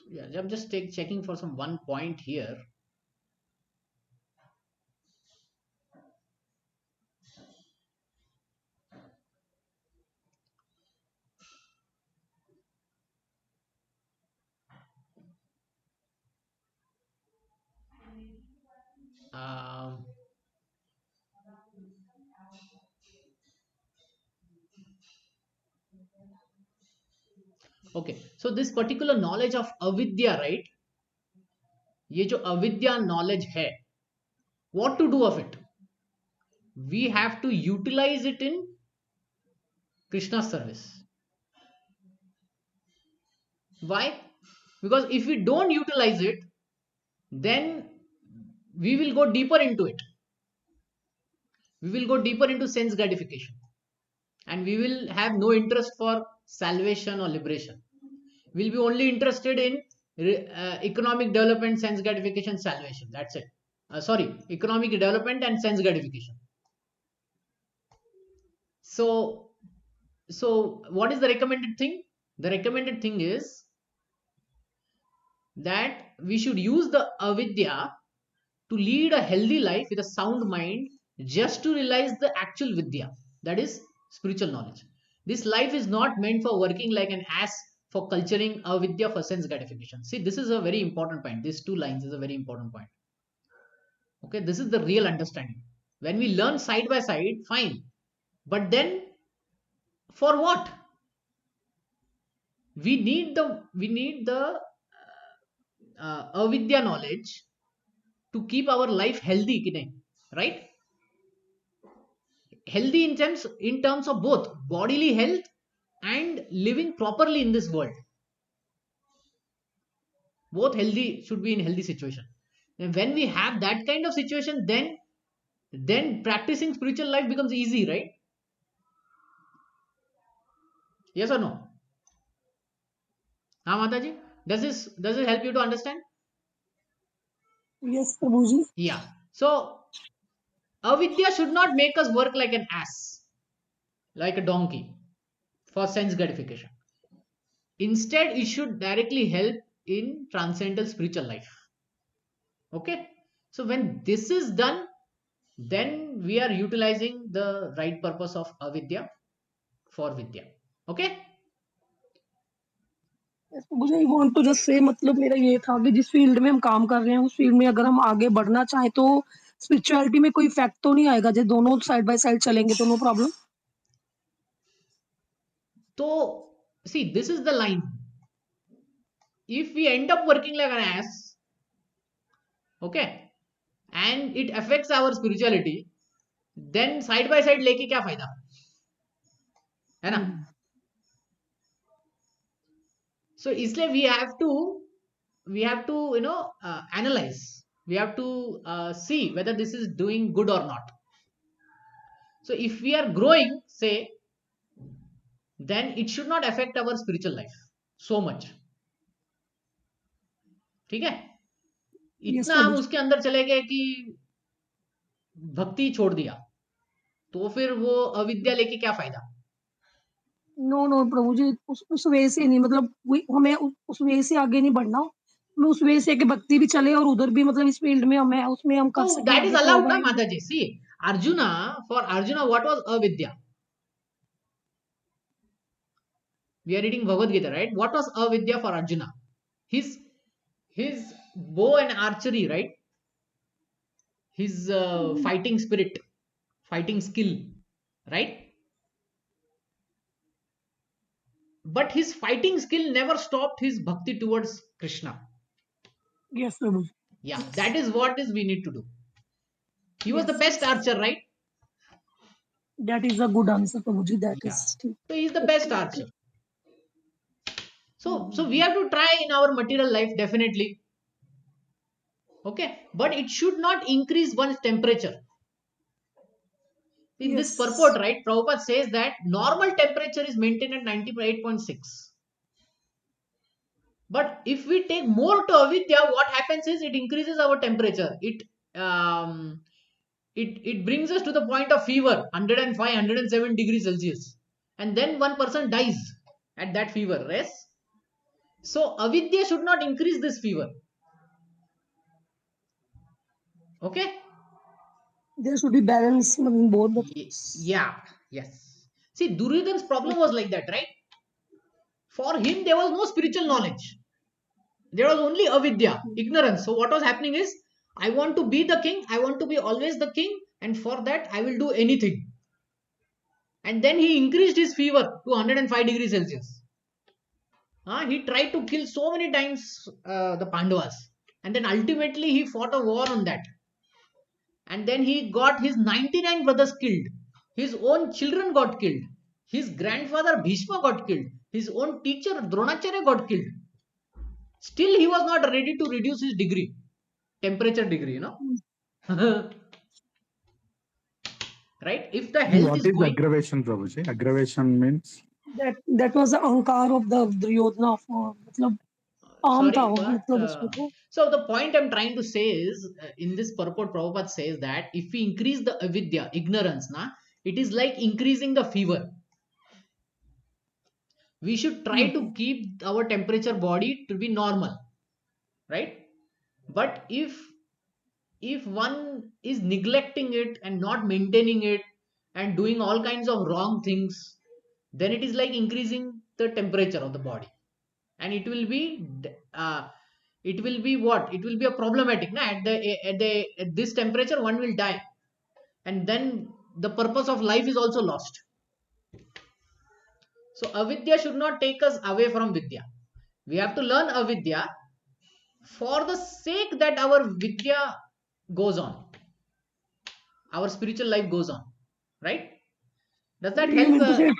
Yeah, I'm just checking for some one point here. Um, okay, so this particular knowledge of avidya, right? ये जो avidya knowledge है, what to do of it? We have to utilize it in Krishna's service. Why? Because if we don't utilize it, then we will go deeper into it. We will go deeper into sense gratification, and we will have no interest for salvation or liberation. We'll be only interested in economic development, sense gratification, salvation. That's it. Sorry, economic development and sense gratification. So, what is the recommended thing? The recommended thing is that we should use the avidya to lead a healthy life with a sound mind, just to realize the actual vidya, that is spiritual knowledge. This life is not meant for working like an ass for culturing avidya for sense gratification. See, this is a very important point. These two lines is a very important point. Okay, this is the real understanding. When we learn side by side, fine, but then for what? We need the avidya knowledge to keep our life healthy, right? Healthy in terms of both bodily health and living properly in this world. Both healthy should be in healthy situation, and when we have that kind of situation, then practicing spiritual life becomes easy, right? Yes or no? हाँ माता जी, does it help you to understand? Yes प्रभु जी। Yeah, so avidya should not make us work like an ass, like a donkey, for sense gratification. Instead, it should directly help in transcendental spiritual life. Okay, so when this is done, then we are utilizing the right purpose of avidya for vidya. Okay. Yes प्रभु जी, I want to just say मतलब मेरा ये था कि जिस field में हम काम कर रहे हैं उस फील्ड में अगर हम आगे बढ़ना चाहें तो स्पिरिचुअलिटी में कोई इफेक्ट तो नहीं आएगा, जब दोनों साइड बाय साइड चलेंगे तो नो प्रॉब्लम। तो See, this is the line. If we end up working like an ass, okay, and it affects our spirituality, then side by side लेके क्या फायदा, है ना? Mhm. So इसलिए we have to analyze. We have to see whether this is doing good or not. So if we are growing, say, then it should not affect our spiritual life so much. ठीक है? Yes, इतना हम Prabhuji. उसके अंदर चले गए कि भक्ति छोड़ दिया, तो फिर वो अविद्या लेके क्या फायदा? नो नो प्रभु जी, उस वे से नहीं, मतलब हमें उस वे से आगे नहीं बढ़ना। हमें उस वे से कि भक्ति भी चले और उधर भी, मतलब इस फील्ड में हमें उसमें हम कर तो सके दैट इज आगे अलाउड ना प्रोवाइड। माता ji. See, Arjuna, for Arjuna what was अविद्या? We are reading Bhagavad Gita, right? What was avidya for Arjuna? His bow and archery, right? His fighting spirit, fighting skill, right? But his fighting skill never stopped his bhakti towards Krishna. Yes Prabhu. Yeah, yes that is what is we need to do. He was the yes best yes, archer, right? That is a good answer प्रभु जी, that Yeah. Is ठीक। So he is the okay best okay. archer. So we have to try in our material life, definitely. Okay, but it should not increase one's temperature. In this yes purport, right, Prabhupada says that normal temperature is maintained at 98.6. But if we take more to avidya, what happens is it increases our temperature. Um, it brings us to the point of fever, 105, 107 degrees Celsius. And then one person dies at that fever, yes? So avidya should not increase this fever. Okay? There should be balance in both the things. Yeah, yes. See, Duryodhana's problem was like that, right? For him, there was no spiritual knowledge. There was only avidya, ignorance. So what was happening is, I want to be the king, I want to be always the king, and for that I will do anything. And then he increased his fever to 105 degrees Celsius. He tried to kill so many times the Pandavas, and then ultimately he fought a war on that. And then he got his 99 brothers killed, his own children got killed, his grandfather Bhishma got killed, his own teacher Dronacharya got killed. Still he was not ready to reduce his degree, temperature degree. Right? If the And health what is is going, aggravation, Prabhuji? Aggravation means that was the अहंकार of the Duryodhana, मतलब आम था sorry, वो, but मतलब उसमें तो। so the point I'm trying to say is, in this purport, Prabhupada says that if we increase the avidya, ignorance, it is like increasing the fever. We should try to keep our temperature body to be normal, right? But if one is neglecting it and not maintaining it and doing all kinds of wrong things, then it is like increasing the temperature of the body, and uh, it will be what, it will be a problematic na? At this temperature one will die, and then the purpose of life is also lost. So avidya should not take us away from vidya. We have to learn avidya for the sake that our vidya goes on, our spiritual life goes on, right? Does that You help? mean to say,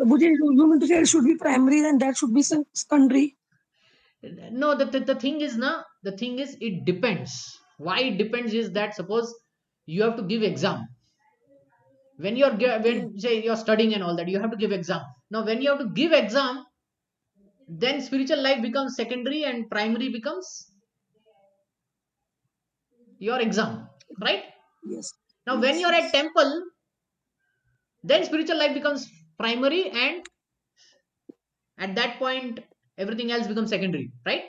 मुझे you mean to say it should be primary and that should be secondary? No, the thing is na, the thing is it depends. Why it depends is that, suppose you have to give exam. When Okay. when say you're studying and all that, you have to give exam. Now when you have to give exam, then spiritual life becomes secondary and primary becomes your exam, right? Yes. Now when Yes. you're at Yes. temple, then spiritual life becomes primary, and at that point everything else becomes secondary, right?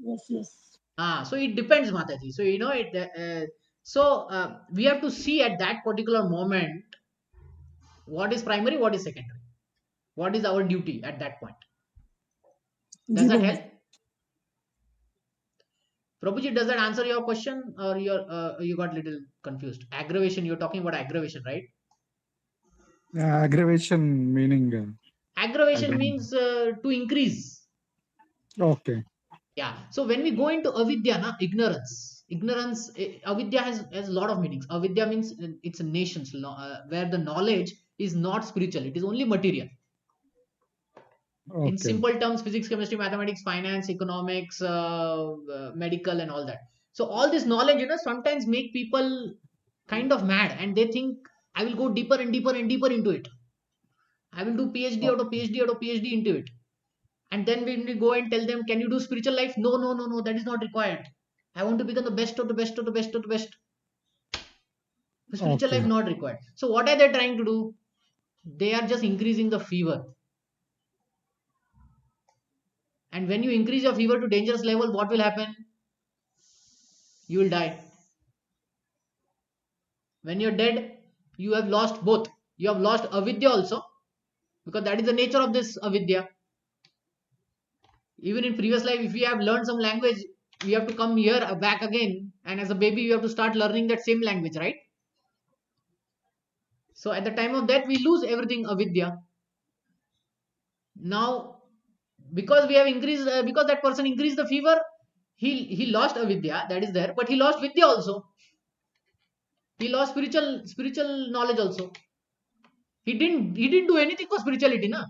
Yes. Yes. So it depends, Mataji. So we have to see at that particular moment what is primary, what is secondary, what is our duty at that point. Does ji that Prabhu. help? Prabhuji, does that answer your question, or you got little confused? Aggravation, you're talking about aggravation, right? aggravation meaning Aggravation don't means to increase. know. Okay. Yeah. So when we go into avidya, na, ignorance, avidya has a lot of meanings. Avidya means it's a nation's where the knowledge is not spiritual, it is only material. In Okay. simple terms, physics, chemistry, mathematics, finance, economics, medical, and all that. So all this knowledge, sometimes make people kind of mad, and they think, I will go deeper and deeper and deeper into it. I will do PhD O- out of PhD out of PhD into it. And then when we go and tell them, can you do spiritual life? No, no, no, no, that is not required. I want to become the best of the best of the best of the best. The spiritual life Okay. not required. So what are they trying to do? They are just increasing the fever. And when you increase your fever to dangerous level, what will happen? You will die. When you're dead, you have lost both. You have lost avidya also, because that is the nature of this avidya. Even in previous life, if we have learned some language, we have to come here back again, and as a baby you have to start learning that same language, right? So at the time of death we lose everything avidya. Now, because we have increased, because that person increased the fever, he lost avidya, that is there, but he lost vidya also. He lost spiritual knowledge also. He didn't do anything for spirituality, na.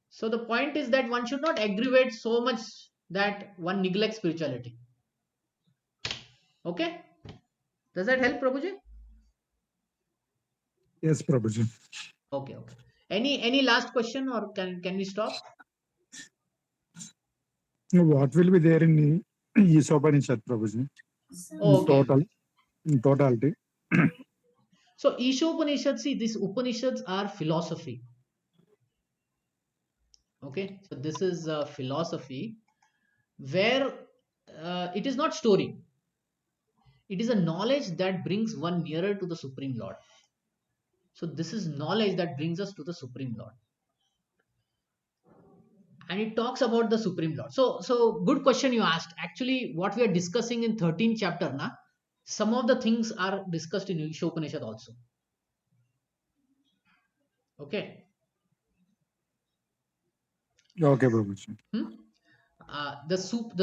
So the point is that one should not aggravate so much that one neglects spirituality. Okay, does that help, Prabhuji? Yes, Prabhuji. Okay, okay. Any last question, or can we stop? What will be there in the Ishopanishad, Prabhuji? Oh, In okay. totality. So Isha Upanishads, see, these Upanishads are philosophy. Okay, so this is a philosophy where it is not story. It is a knowledge that brings one nearer to the Supreme Lord. So this is knowledge that brings us to the Supreme Lord, and it talks about the Supreme Lord. So good question you asked. Actually, what we are discussing in 13th chapter, na, some of the things are discussed in Isha Upanishad also. Okay. Okay, Prabhuji. Hmm? The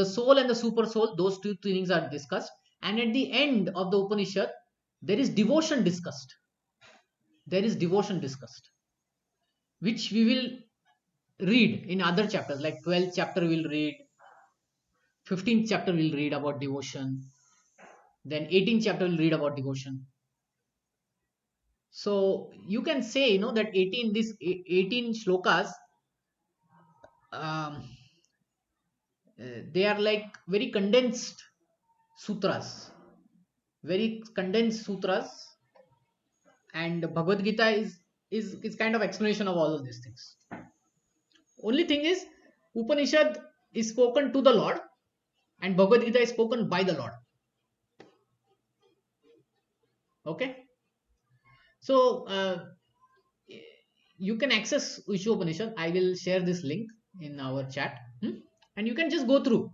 soul and the super soul, those two things are discussed, and at the end of the Upanishad, there is devotion discussed. There is devotion discussed, which we will read in other chapters, like 12th chapter we'll read, 15th chapter we'll read about devotion, then 18th chapter we'll read about devotion. So you can say, that 18 shlokas, um, they are like very condensed sutras, very condensed sutras, and Bhagavad Gita is kind of explanation of all of these things. Only thing is, Upanishad is spoken to the Lord, and Bhagavad Gita is spoken by the Lord. Okay, so you can access Isha Upanishad. I will share this link in our chat, and you can just go through.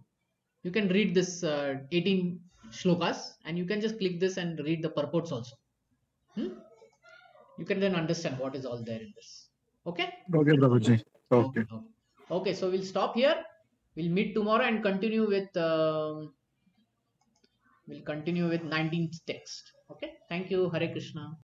You can read this 18 shlokas, and you can just click this and read the purports also. Hmm? You can then understand what is all there in this. Okay. Okay, Prabhuji. Okay, Okay. okay. Okay, so we'll stop here. We'll meet tomorrow and continue with 19th text. Okay. Thank you. Hare Krishna.